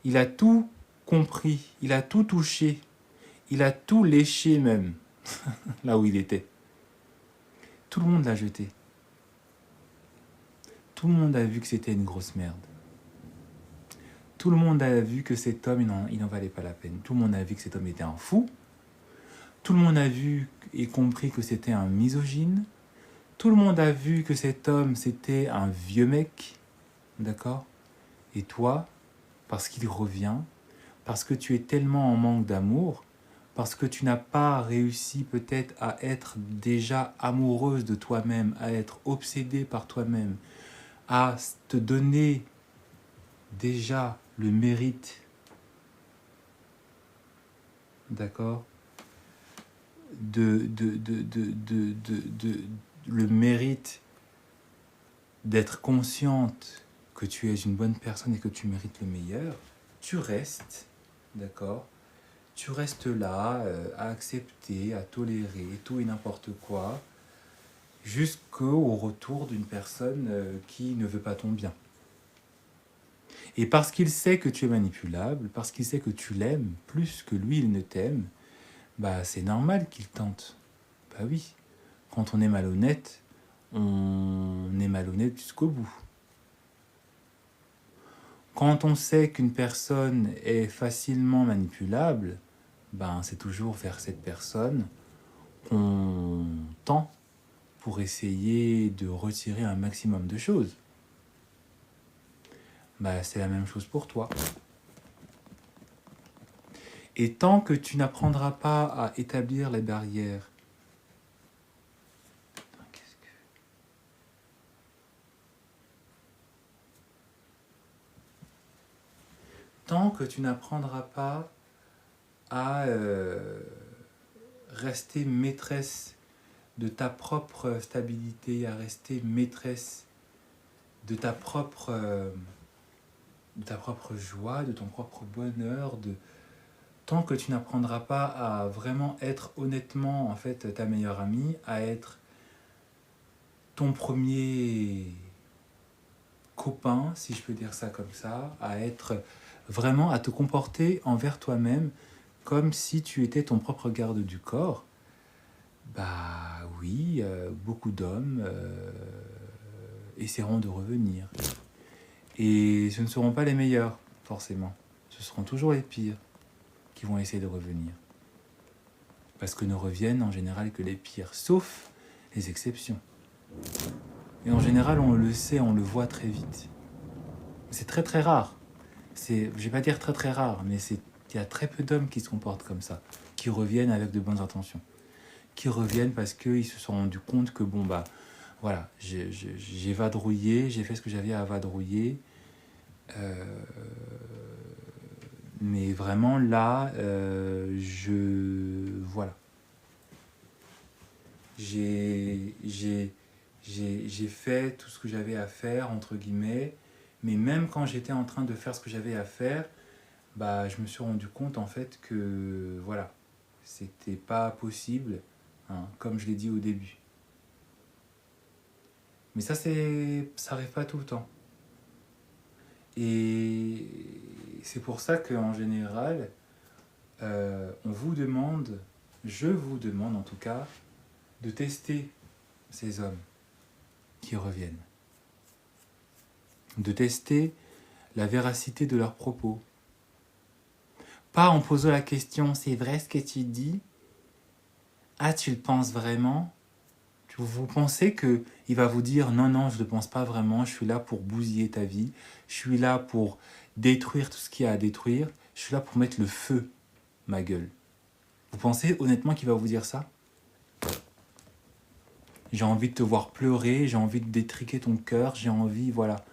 il a tout compris, il a tout touché, il a tout léché même, là où il était. Tout le monde l'a jeté. Tout le monde a vu que c'était une grosse merde. Tout le monde a vu que cet homme, il n'en valait pas la peine. Tout le monde a vu que cet homme était un fou. Tout le monde a vu et compris que c'était un misogyne. Tout le monde a vu que cet homme, c'était un vieux mec. D'accord? Et toi, parce qu'il revient, parce que tu es tellement en manque d'amour, parce que tu n'as pas réussi peut-être à être déjà amoureuse de toi-même, à être obsédée par toi-même, à te donner déjà le mérite, d'accord, le mérite d'être consciente que tu es une bonne personne et que tu mérites le meilleur, tu restes, d'accord, tu restes là à accepter, à tolérer tout et n'importe quoi, jusqu'au retour d'une personne qui ne veut pas ton bien. Et parce qu'il sait que tu es manipulable, parce qu'il sait que tu l'aimes plus que lui il ne t'aime, bah c'est normal qu'il tente. Bah oui, quand on est malhonnête jusqu'au bout. Quand on sait qu'une personne est facilement manipulable, ben c'est toujours vers cette personne qu'on tend pour essayer de retirer un maximum de choses. Bah, c'est la même chose pour toi. Et tant que tu n'apprendras pas à établir les barrières, tant que tu n'apprendras pas à rester maîtresse de ta propre stabilité, à rester maîtresse de ta propre joie, de ton propre bonheur, tant que tu n'apprendras pas à vraiment être honnêtement en fait ta meilleure amie, à être ton premier copain, si je peux dire ça comme ça, à être vraiment à te comporter envers toi-même comme si tu étais ton propre garde du corps, bah oui, beaucoup d'hommes essaieront de revenir. Et ce ne seront pas les meilleurs, forcément. Ce seront toujours les pires qui vont essayer de revenir. Parce que ne reviennent en général que les pires, sauf les exceptions. Et en général, on le sait, on le voit très vite. C'est très très rare. Je ne vais pas dire très très rare, mais il y a très peu d'hommes qui se comportent comme ça, qui reviennent avec de bonnes intentions. Qui reviennent parce qu'ils se sont rendus compte que bon bah voilà, j'ai vadrouillé, j'ai fait ce que j'avais à vadrouiller, mais vraiment là, voilà, j'ai fait tout ce que j'avais à faire entre guillemets, mais même quand j'étais en train de faire ce que j'avais à faire, bah je me suis rendu compte en fait que voilà, c'était pas possible, hein, comme je l'ai dit au début. Mais ça arrive pas tout le temps. Et c'est pour ça qu'en général, on vous demande, je vous demande en tout cas, de tester ces hommes qui reviennent. De tester la véracité de leurs propos. Pas en posant la question, c'est vrai ce que tu dis? Ah, tu le penses vraiment? Vous pensez qu'il va vous dire non, non, je ne le pense pas vraiment, je suis là pour bousiller ta vie, je suis là pour détruire tout ce qu'il y a à détruire, je suis là pour mettre le feu, ma gueule. Vous pensez honnêtement qu'il va vous dire ça? J'ai envie de te voir pleurer, j'ai envie de détriquer ton cœur, j'ai envie, voilà.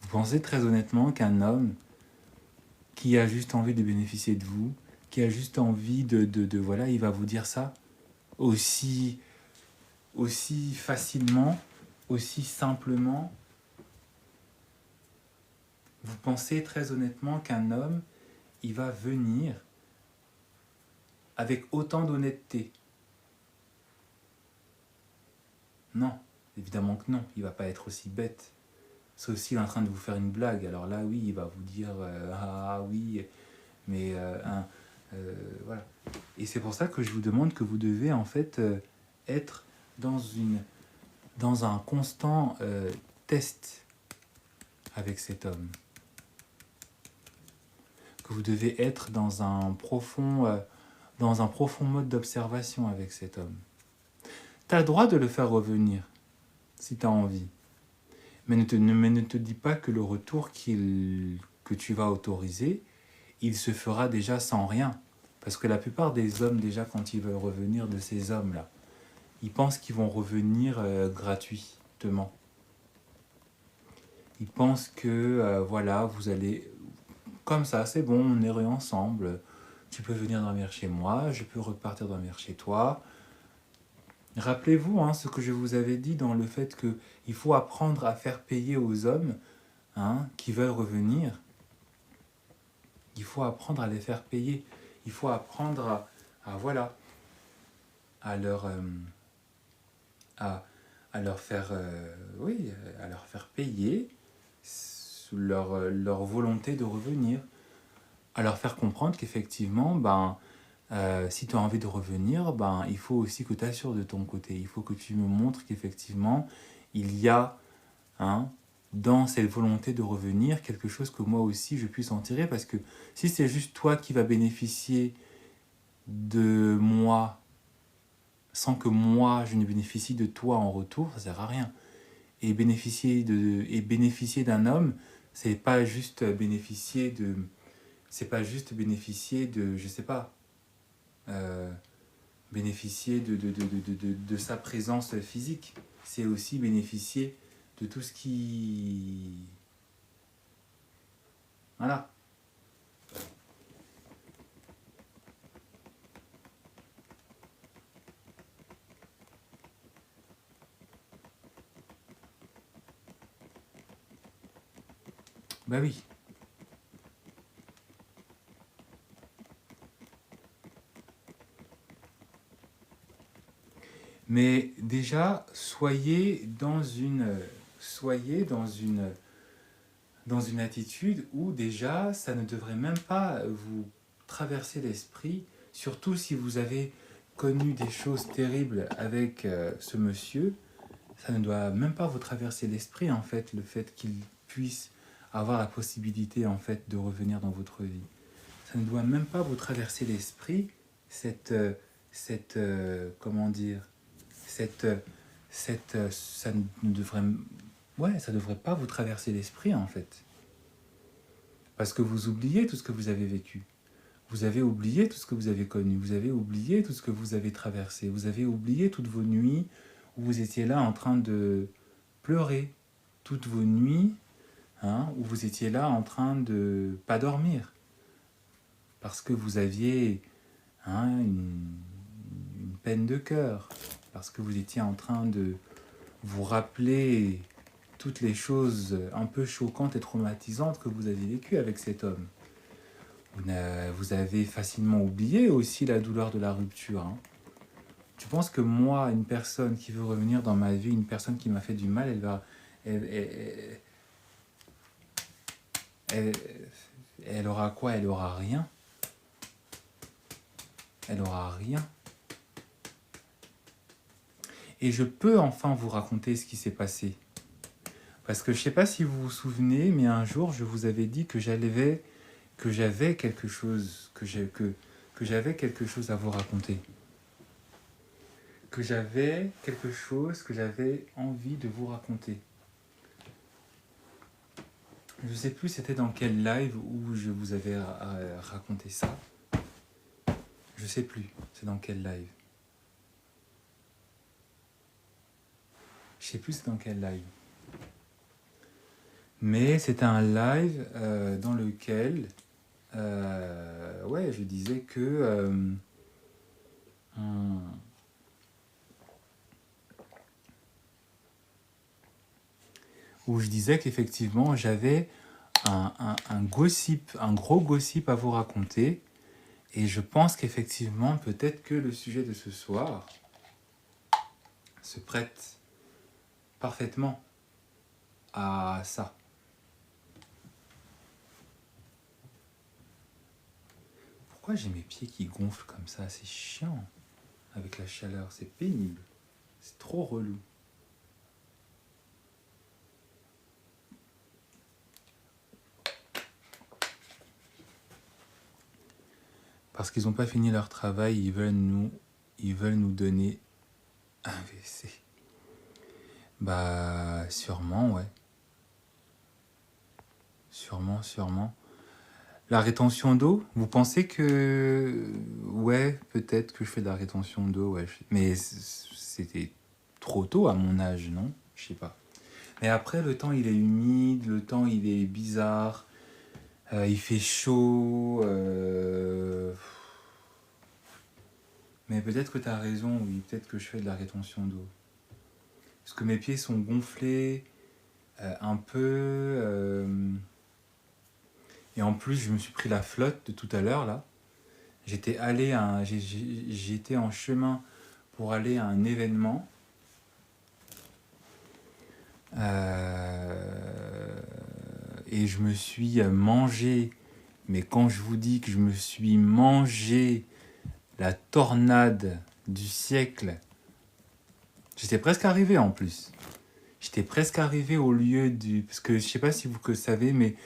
Vous pensez très honnêtement qu'un homme qui a juste envie de bénéficier de vous, qui a juste envie de voilà, il va vous dire ça aussi facilement, aussi simplement? Vous pensez très honnêtement qu'un homme, il va venir avec autant d'honnêteté? Non, évidemment que non, il va pas être aussi bête. Sauf s'il est en train de vous faire une blague, alors là oui, il va vous dire ah oui, mais voilà. Et c'est pour ça que je vous demande que vous devez en fait être dans un constant test avec cet homme. Que vous devez être dans un profond mode d'observation avec cet homme. Tu as le droit de le faire revenir, si tu as envie. Mais ne te dis pas que le retour que tu vas autoriser, il se fera déjà sans rien. Parce que la plupart des hommes, déjà, quand ils veulent revenir de ces hommes-là, ils pensent qu'ils vont revenir gratuitement. Ils pensent que, voilà, vous allez... Comme ça, c'est bon, on est ensemble. Tu peux venir dormir chez moi, je peux repartir dormir chez toi. Rappelez-vous ce que je vous avais dit dans le fait qu'il faut apprendre à faire payer aux hommes qui veulent revenir. Il faut apprendre à les faire payer. Il faut apprendre voilà, à leur, à leur faire, oui, à leur faire payer leur volonté de revenir. À leur faire comprendre qu'effectivement, si tu as envie de revenir, il faut aussi que tu assures de ton côté. Il faut que tu me montres qu'effectivement, il y a dans cette volonté de revenir quelque chose que moi aussi je puisse en tirer. Parce que si c'est juste toi qui vas bénéficier de moi sans que moi je ne bénéficie de toi en retour, ça ne sert à rien. Et bénéficier d'un homme, c'est pas juste bénéficier de... je sais pas, bénéficier de sa présence physique. C'est aussi bénéficier de tout ce qui... Voilà. Bah oui. Mais déjà, soyez dans une attitude où déjà, ça ne devrait même pas vous traverser l'esprit, surtout si vous avez connu des choses terribles avec ce monsieur, ça ne doit même pas vous traverser l'esprit, en fait, le fait qu'il puisse avoir la possibilité, en fait, de revenir dans votre vie. Ça ne doit même pas vous traverser l'esprit, comment dire, ça ne devrait, ouais, ça devrait pas vous traverser l'esprit, en fait. Parce que vous oubliez tout ce que vous avez vécu. Vous avez oublié tout ce que vous avez connu. Vous avez oublié tout ce que vous avez traversé. Vous avez oublié toutes vos nuits où vous étiez là en train de pleurer. Toutes vos nuits où vous étiez là en train de pas dormir. Parce que vous aviez une peine de cœur. Parce que vous étiez en train de vous rappeler toutes les choses un peu choquantes et traumatisantes que vous avez vécues avec cet homme. Vous avez facilement oublié aussi la douleur de la rupture. Tu penses que moi, une personne qui veut revenir dans ma vie, une personne qui m'a fait du mal, elle aura quoi? Elle aura rien. Elle aura rien. Et je peux enfin vous raconter ce qui s'est passé. Parce que je ne sais pas si vous vous souvenez, mais un jour, je vous avais dit que j'avais quelque chose, que j'avais quelque chose à vous raconter. Que j'avais quelque chose que j'avais envie de vous raconter. Je ne sais plus c'était dans quel live où je vous avais raconté ça. Je ne sais plus c'est dans quel live. Je ne sais plus c'est dans quel live. Mais c'était un live dans lequel je disais que où je disais qu'effectivement j'avais un gossip, un gros gossip à vous raconter, et je pense qu'effectivement peut-être que le sujet de ce soir se prête parfaitement à ça. Pourquoi j'ai mes pieds qui gonflent comme ça? C'est chiant. Avec la chaleur, c'est pénible. C'est trop relou. Parce qu'ils n'ont pas fini leur travail, ils veulent nous donner un WC. Sûrement, ouais. Sûrement. La rétention d'eau, vous pensez que... Ouais, peut-être que je fais de la rétention d'eau, ouais. Mais c'était trop tôt à mon âge, non? Je sais pas. Mais après, le temps, il est humide, le temps, il est bizarre, il fait chaud. Mais peut-être que tu as raison, oui, peut-être que je fais de la rétention d'eau. Parce que mes pieds sont gonflés, un peu... et en plus, je me suis pris la flotte de tout à l'heure, là. J'étais en chemin pour aller à un événement. Et je me suis mangé, mais quand je vous dis que je me suis mangé la tornade du siècle, j'étais presque arrivé en plus. J'étais presque arrivé au lieu du... Parce que je sais pas si vous le savez, mais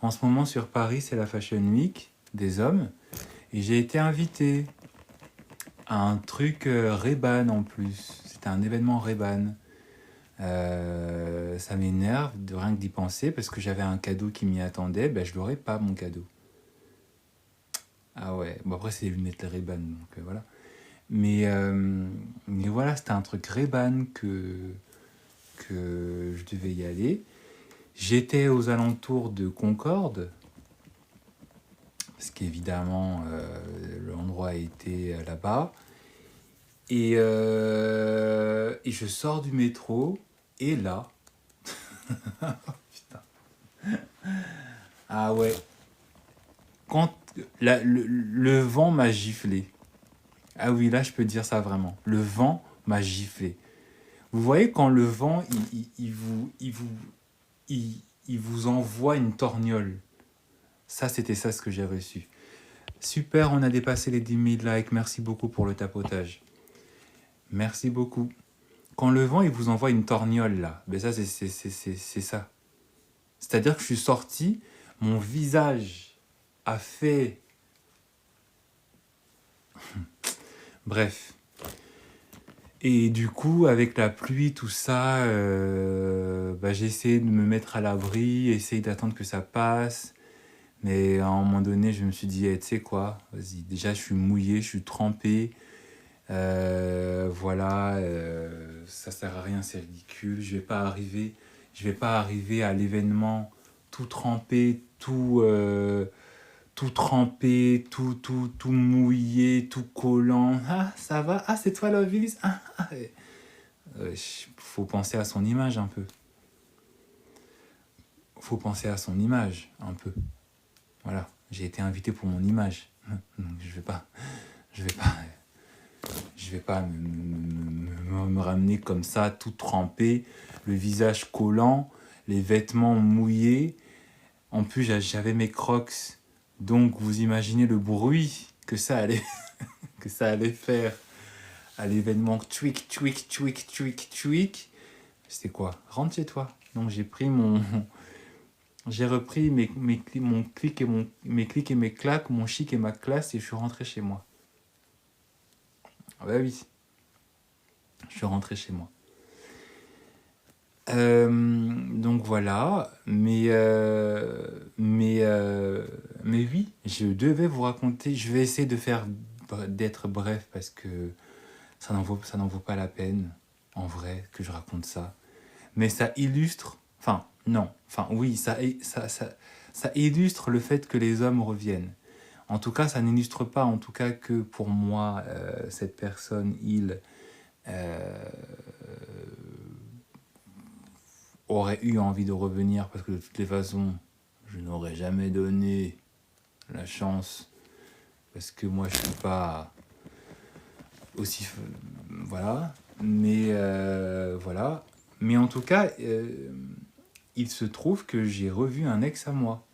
en ce moment sur Paris, c'est la Fashion Week des hommes. Et j'ai été invité à un truc Ray-Ban en plus. C'était un événement Ray-Ban. Ça m'énerve de rien que d'y penser parce que j'avais un cadeau qui m'y attendait. Ben, je l'aurais pas, mon cadeau. Ah ouais. Bon, après, c'est les lunettes Ray-Ban, donc voilà. Mais voilà, c'était un truc Ray-Ban que je devais y aller. J'étais aux alentours de Concorde, parce qu'évidemment, l'endroit était là-bas. Et je sors du métro, et là... Putain. Ah ouais. Quand le vent m'a giflé. Ah oui, là, je peux dire ça vraiment. Le vent m'a giflé. Vous voyez, quand le vent, il vous envoie une torgnole. Ça, c'était ça ce que j'ai reçu. Super, on a dépassé les 10 000 likes. Merci beaucoup pour le tapotage. Merci beaucoup. Quand le vent, il vous envoie une torgnole, là, ben ça, c'est ça. C'est-à-dire que je suis sorti, mon visage a fait... Bref. Et du coup, avec la pluie, tout ça, j'ai essayé de me mettre à l'abri, essayer d'attendre que ça passe. Mais à un moment donné, je me suis dit, tu sais quoi, vas-y, déjà je suis mouillé, je suis trempé. Voilà, ça sert à rien, c'est ridicule. Je vais pas arriver à l'événement tout trempé, tout trempé, tout mouillé, tout collant. Ah, ça va? Ah, c'est toi, Lovis? Ah, ah. Faut penser à son image un peu. Faut penser à son image un peu. Voilà, j'ai été invité pour mon image. Donc je vais pas me ramener comme ça, tout trempé, le visage collant, les vêtements mouillés. En plus, j'avais mes Crocs. Donc vous imaginez le bruit que ça allait faire à l'événement tweak. C'était quoi? Rentre chez toi. Donc j'ai repris mes clics et mes claques, mon chic et ma classe et je suis rentré chez moi. Ah bah oui, je suis rentré chez moi. Donc voilà, mais oui, je devais vous raconter, je vais essayer d'être bref parce que ça n'en vaut pas la peine, en vrai, que je raconte ça. Mais ça illustre, ça illustre le fait que les hommes reviennent. En tout cas, ça n'illustre pas, en tout cas, que pour moi, cette personne, il aurait eu envie de revenir parce que de toutes les façons, je n'aurais jamais donné la chance parce que moi, je suis pas aussi... Voilà. Mais voilà. Mais en tout cas, il se trouve que j'ai revu un ex à moi.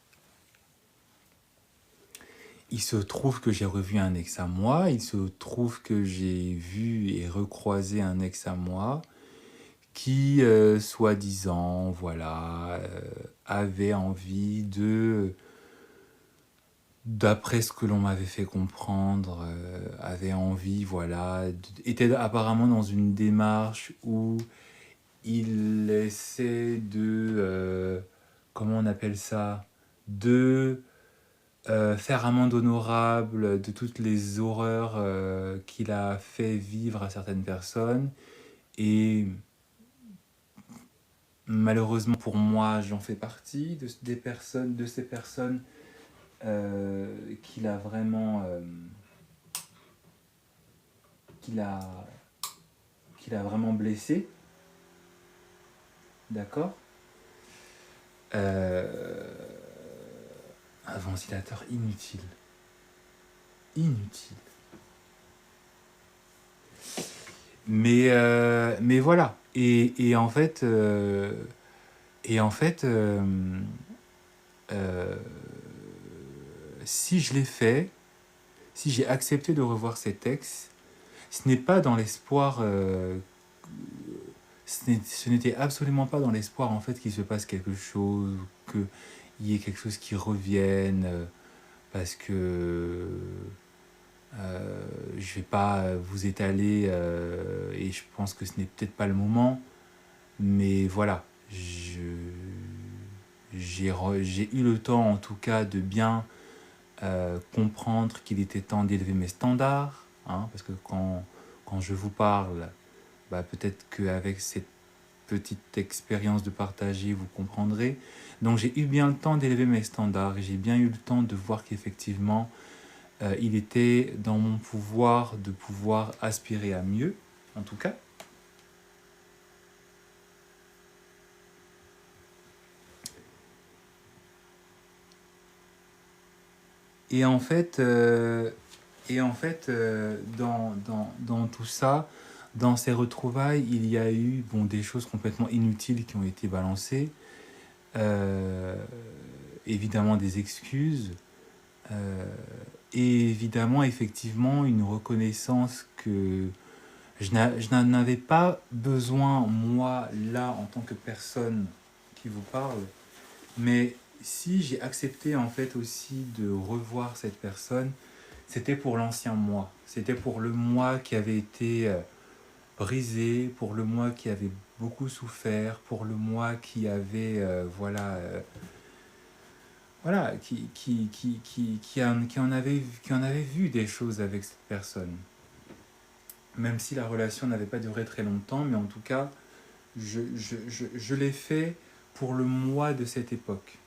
Il se trouve que j'ai vu et recroisé un ex à moi qui, soi-disant, voilà, avait envie d'après ce que l'on m'avait fait comprendre, avait envie, voilà, était apparemment dans une démarche où il essaie de, comment on appelle ça, de faire amende honorable de toutes les horreurs qu'il a fait vivre à certaines personnes. Et malheureusement pour moi, j'en fais partie de ces personnes qu'il a vraiment, qu'il a, qu'il a vraiment blessé. D'accord. Un ventilateur inutile. Inutile. Mais voilà. Et en fait, euh, si je l'ai fait, si j'ai accepté de revoir ces textes, ce n'est pas dans l'espoir, ce n'était absolument pas dans l'espoir en fait qu'il se passe quelque chose, qu'il y ait quelque chose qui revienne, parce que je vais pas vous étaler et je pense que ce n'est peut-être pas le moment, mais voilà, j'ai eu le temps en tout cas de bien comprendre qu'il était temps d'élever mes standards, hein, parce que quand je vous parle, bah, peut-être qu'avec cette petite expérience de partager, vous comprendrez. Donc j'ai eu bien le temps d'élever mes standards et j'ai bien eu le temps de voir qu'effectivement, il était dans mon pouvoir de pouvoir aspirer à mieux, en tout cas. Et en fait, dans tout ça, dans ces retrouvailles, il y a eu bon, des choses complètement inutiles qui ont été balancées. Euh, Évidemment des excuses. euh, et évidemment, effectivement, une reconnaissance que je n'en avais pas besoin, moi, là, en tant que personne qui vous parle. Mais si j'ai accepté, en fait, aussi de revoir cette personne, c'était pour l'ancien moi. C'était pour le moi qui avait été brisé, pour le moi qui avait beaucoup souffert, pour le moi qui avait, voilà, qui en avait vu des choses avec cette personne. Même si la relation n'avait pas duré très longtemps, mais en tout cas, je l'ai fait pour le moi de cette époque.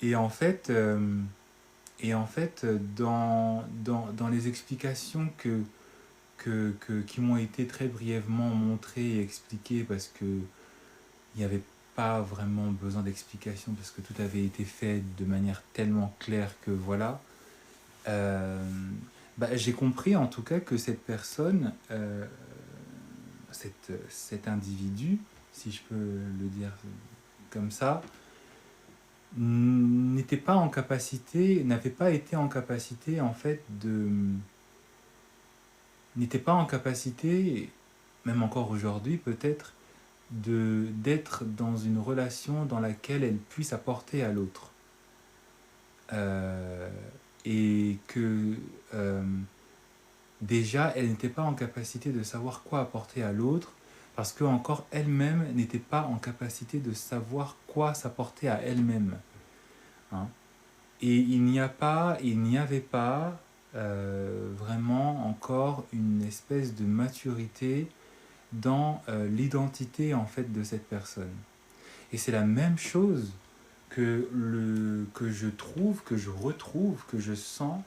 Et en fait, dans les explications qui m'ont été très brièvement montrées et expliquées, parce que il n'y avait pas vraiment besoin d'explication, parce que tout avait été fait de manière tellement claire que voilà, euh, j'ai compris en tout cas que cette personne, cet individu, si je peux le dire comme ça, n'était pas en capacité, n'avait pas été en capacité en fait n'était pas en capacité, même encore aujourd'hui peut-être, d'être dans une relation dans laquelle elle puisse apporter à l'autre. Euh, et que euh, déjà, elle n'était pas en capacité de savoir quoi apporter à l'autre, parce que encore elle-même n'était pas en capacité de savoir quoi s'apporter à elle-même. Hein. Et il n'y avait pas vraiment encore une espèce de maturité dans l'identité en fait de cette personne. Et c'est la même chose que je trouve, que je retrouve, que je sens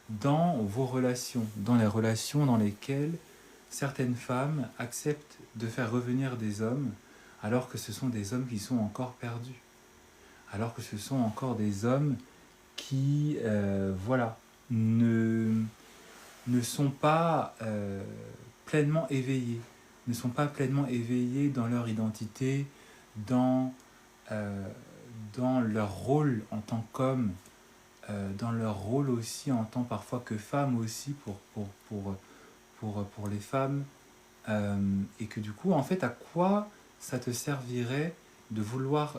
dans vos relations, dans les relations dans lesquelles certaines femmes acceptent de faire revenir des hommes alors que ce sont des hommes qui sont encore perdus, alors que ce sont encore des hommes qui, ne, ne sont pas pleinement éveillés, ne sont pas pleinement éveillés dans leur identité, dans, euh, dans leur rôle en tant qu'homme, dans leur rôle aussi en tant parfois que femme aussi pour les femmes, et que du coup, en fait, à quoi ça te servirait de vouloir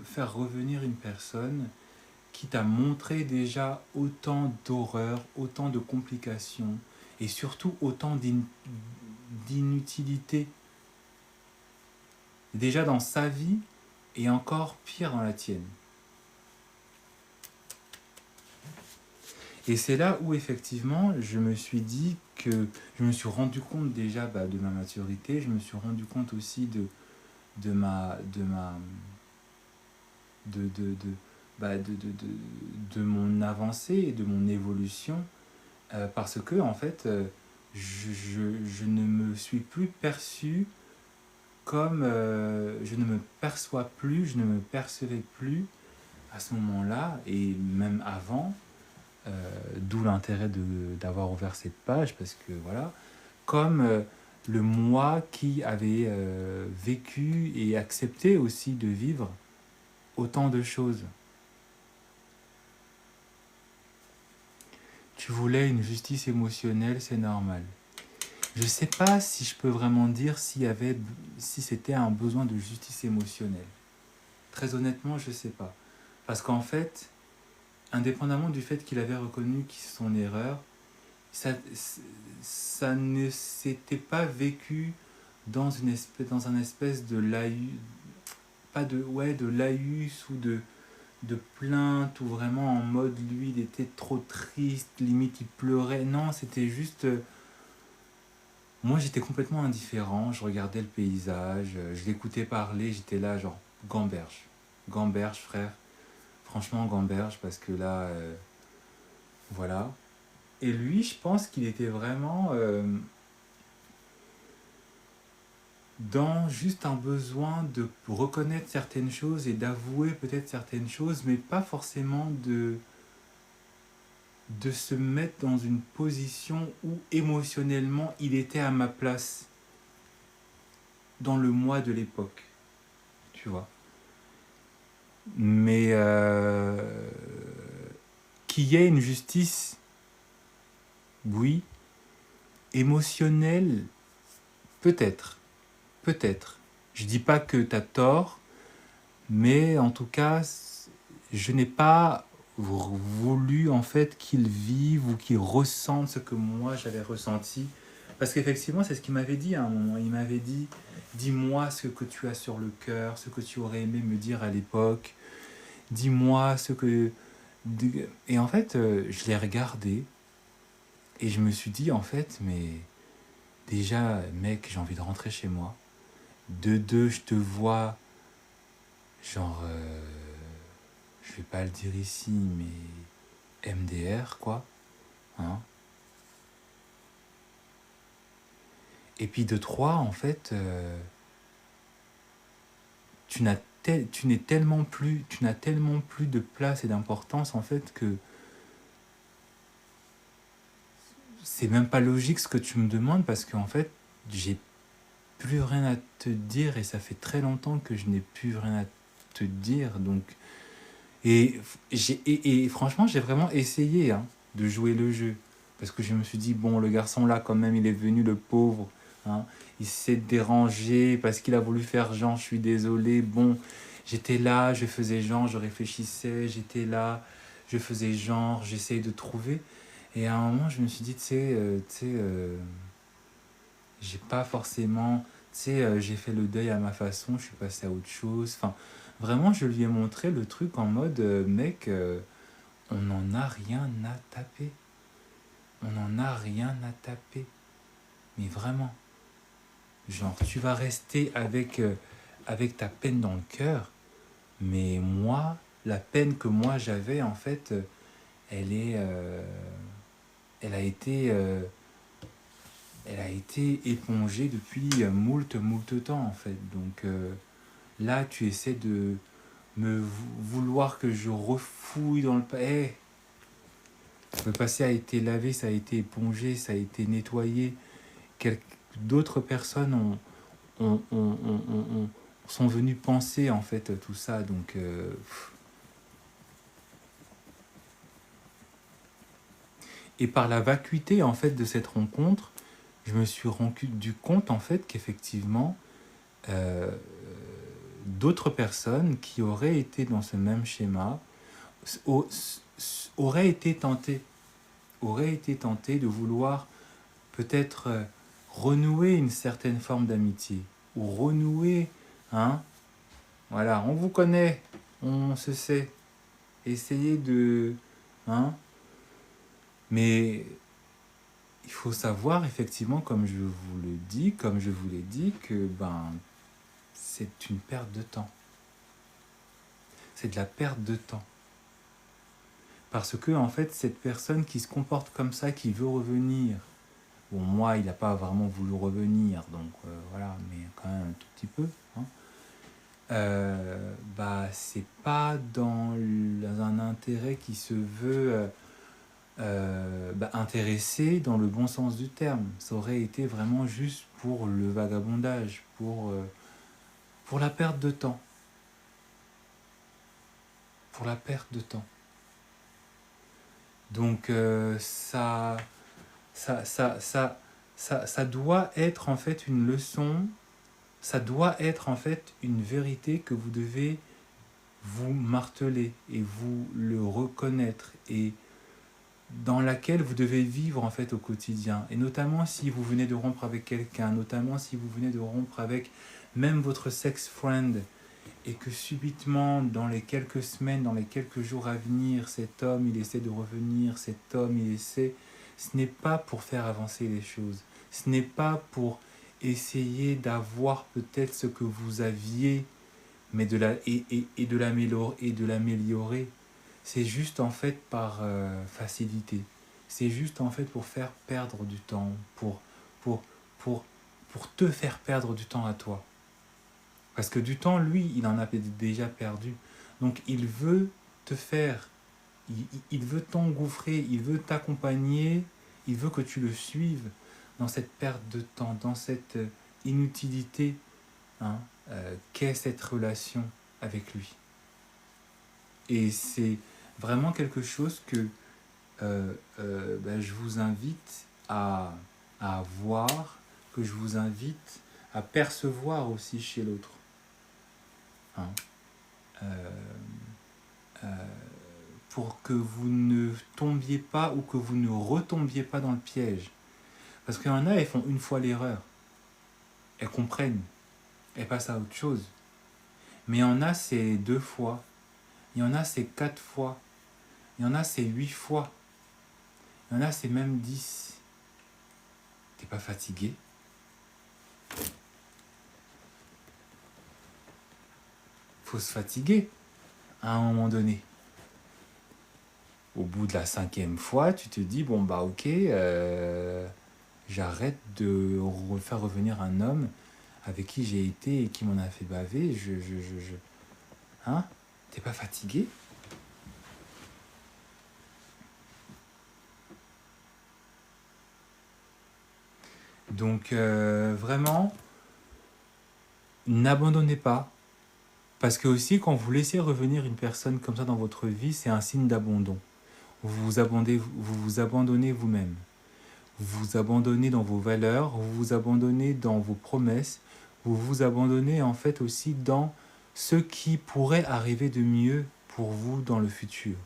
faire revenir une personne qui t'a montré déjà autant d'horreurs, autant de complications, et surtout autant d'inutilité, déjà dans sa vie, et encore pire dans la tienne. Et c'est là où effectivement je me suis dit que je me suis rendu compte déjà de ma maturité, je me suis rendu compte aussi de ma de, de mon avancée et de mon évolution, parce que en fait je ne me suis plus perçu comme je ne me perçois plus, je ne me percevais plus à ce moment-là et même avant, d'où l'intérêt d'avoir ouvert cette page, parce que voilà, comme le moi qui avait vécu et accepté aussi de vivre autant de choses. Tu voulais une justice émotionnelle, c'est normal. Je ne sais pas si je peux vraiment dire si c'était un besoin de justice émotionnelle. Très honnêtement, je ne sais pas. Parce qu'en fait, indépendamment du fait qu'il avait reconnu son erreur, ça ne s'était pas vécu dans un espèce de laïus, pas de, ouais, de laïus ou de plainte, ou vraiment en mode lui il était trop triste, limite il pleurait. Non, c'était juste. Moi j'étais complètement indifférent, je regardais le paysage, je l'écoutais parler, j'étais là genre gamberge. Gamberge, frère. Franchement, gamberge, parce que là. Voilà. Et lui, je pense qu'il était vraiment dans juste un besoin de reconnaître certaines choses et d'avouer peut-être certaines choses, mais pas forcément de se mettre dans une position où émotionnellement il était à ma place dans le moi de l'époque, tu vois. Mais qu'il y ait une justice, oui, émotionnelle, peut-être. Peut-être. Je dis pas que tu as tort, mais en tout cas, je n'ai pas voulu en fait qu'il vive ou qu'il ressente ce que moi j'avais ressenti. Parce qu'effectivement, c'est ce qu'il m'avait dit à un moment. Il m'avait dit, dis-moi ce que tu as sur le cœur, ce que tu aurais aimé me dire à l'époque. Dis-moi ce que... Et en fait, je l'ai regardé et je me suis dit, en fait, mais déjà, mec, j'ai envie de rentrer chez moi. De deux, je te vois, genre, je vais pas le dire ici, mais MDR, quoi. Hein. Et puis de trois, en fait, tu n'as tellement plus de place et d'importance, en fait, que c'est même pas logique ce que tu me demandes, parce qu'en fait, j'ai plus rien à te dire, et ça fait très longtemps que je n'ai plus rien à te dire, donc... Et franchement, j'ai vraiment essayé de jouer le jeu. Parce que je me suis dit, bon, le garçon là, quand même, il est venu, le pauvre. Hein, il s'est dérangé parce qu'il a voulu faire genre, je suis désolé. Bon, j'étais là, je faisais genre, je réfléchissais, j'étais là, je faisais genre, j'essayais de trouver. Et à un moment, je me suis dit, j'ai pas forcément... j'ai fait le deuil à ma façon, je suis passé à autre chose. Enfin, vraiment, je lui ai montré le truc en mode, mec, on n'en a rien à taper. On n'en a rien à taper. Mais vraiment. Genre, tu vas rester avec ta peine dans le cœur. Mais moi, la peine que moi j'avais, en fait, elle est... elle a été... elle a été épongée depuis moult temps, en fait. Donc là, tu essaies de vouloir que je refouille dans le... Hey, le passé a été lavé, ça a été épongé, ça a été nettoyé. D'autres personnes sont venues penser en fait tout ça. Donc, et par la vacuité en fait de cette rencontre, je me suis rendu compte en fait qu'effectivement, d'autres personnes qui auraient été dans ce même schéma auraient été tentées de vouloir peut-être renouer une certaine forme d'amitié, ou renouer, hein, voilà, on vous connaît, on se sait, essayez de, hein, Mais il faut savoir effectivement, comme je vous le dis, comme je vous l'ai dit, que c'est une perte de temps. C'est de la perte de temps. Parce que en fait, cette personne qui se comporte comme ça, qui veut revenir, bon, moi, il n'a pas vraiment voulu revenir, donc voilà, mais quand même un tout petit peu, hein, c'est pas dans un intérêt qui se veut intéressé dans le bon sens du terme. Ça aurait été vraiment juste pour le vagabondage, pour la perte de temps. Pour la perte de temps. Donc ça doit être en fait une leçon, ça doit être en fait une vérité que vous devez vous marteler et vous le reconnaître et dans laquelle vous devez vivre en fait au quotidien. Et notamment si vous venez de rompre avec quelqu'un, notamment si vous venez de rompre avec même votre sex friend et que subitement, dans les quelques semaines, dans les quelques jours à venir, cet homme, il essaie de revenir, cet homme, il essaie... Ce n'est pas pour faire avancer les choses. Ce n'est pas pour essayer d'avoir peut-être ce que vous aviez, mais de l'améliorer. C'est juste en fait par facilité. C'est juste en fait pour faire perdre du temps, pour, pour, pour te faire perdre du temps à toi. Parce que du temps, lui, il en a déjà perdu. Donc il veut te faire, il veut t'engouffrer, il veut t'accompagner, il veut que tu le suives dans cette perte de temps, dans cette inutilité qu'est cette relation avec lui. Et c'est vraiment quelque chose que je vous invite à voir, que je vous invite à percevoir aussi chez l'autre. Pour que vous ne tombiez pas ou que vous ne retombiez pas dans le piège. Parce qu'il y en a, elles font une fois l'erreur. Elles comprennent. Elles passent à autre chose. Mais il y en a, c'est 2 fois. Il y en a, c'est 4 fois. Il y en a, c'est 8 fois. Il y en a, c'est même 10. T'es pas fatigué? Faut se fatiguer à un moment donné. Au bout de la 5e fois, tu te dis, bon ok, j'arrête de faire revenir un homme avec qui j'ai été et qui m'en a fait baver. Hein? T'es pas fatigué? Donc vraiment, n'abandonnez pas. Parce que aussi, quand vous laissez revenir une personne comme ça dans votre vie, c'est un signe d'abandon. Vous vous abandonnez vous-même. Vous vous abandonnez dans vos valeurs, vous vous abandonnez dans vos promesses, vous vous abandonnez en fait aussi dans ce qui pourrait arriver de mieux pour vous dans le futur,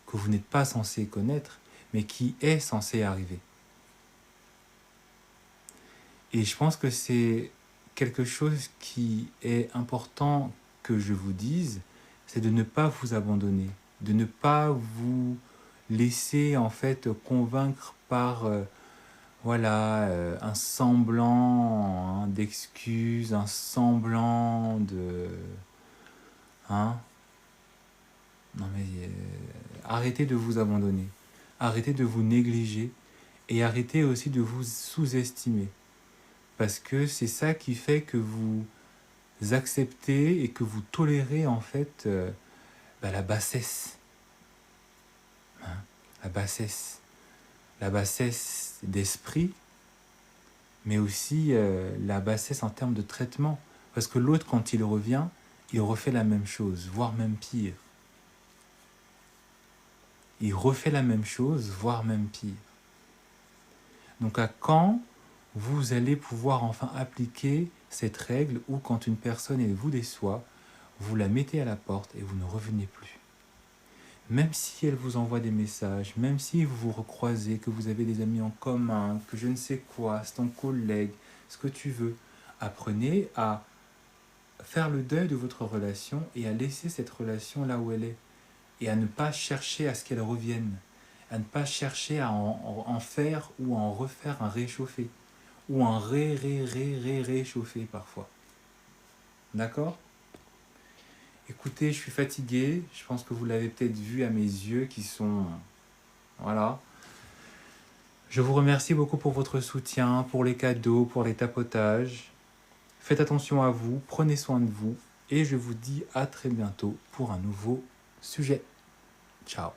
que vous n'êtes pas censé connaître, mais qui est censé arriver. Et je pense que c'est quelque chose qui est important que je vous dise, c'est de ne pas vous abandonner, de ne pas vous laisser en fait convaincre par un semblant d'excuses, un semblant de... Non mais arrêtez de vous abandonner, arrêtez de vous négliger et arrêtez aussi de vous sous-estimer. Parce que c'est ça qui fait que vous acceptez et que vous tolérez en fait la bassesse. La bassesse d'esprit, mais aussi la bassesse en termes de traitement. Parce que l'autre, quand il revient, il refait la même chose, voire même pire. Il refait la même chose, voire même pire. Donc à quand vous allez pouvoir enfin appliquer cette règle où quand une personne elle vous déçoit, vous la mettez à la porte et vous ne revenez plus. Même si elle vous envoie des messages, même si vous vous recroisez, que vous avez des amis en commun, que je ne sais quoi, c'est ton collègue, ce que tu veux, apprenez à faire le deuil de votre relation et à laisser cette relation là où elle est et à ne pas chercher à ce qu'elle revienne, à ne pas chercher à en faire ou à en refaire un réchauffé. Ou un réchauffé parfois. D'accord? Écoutez, je suis fatigué. Je pense que vous l'avez peut-être vu à mes yeux qui sont... Voilà. Je vous remercie beaucoup pour votre soutien, pour les cadeaux, pour les tapotages. Faites attention à vous, prenez soin de vous. Et je vous dis à très bientôt pour un nouveau sujet. Ciao.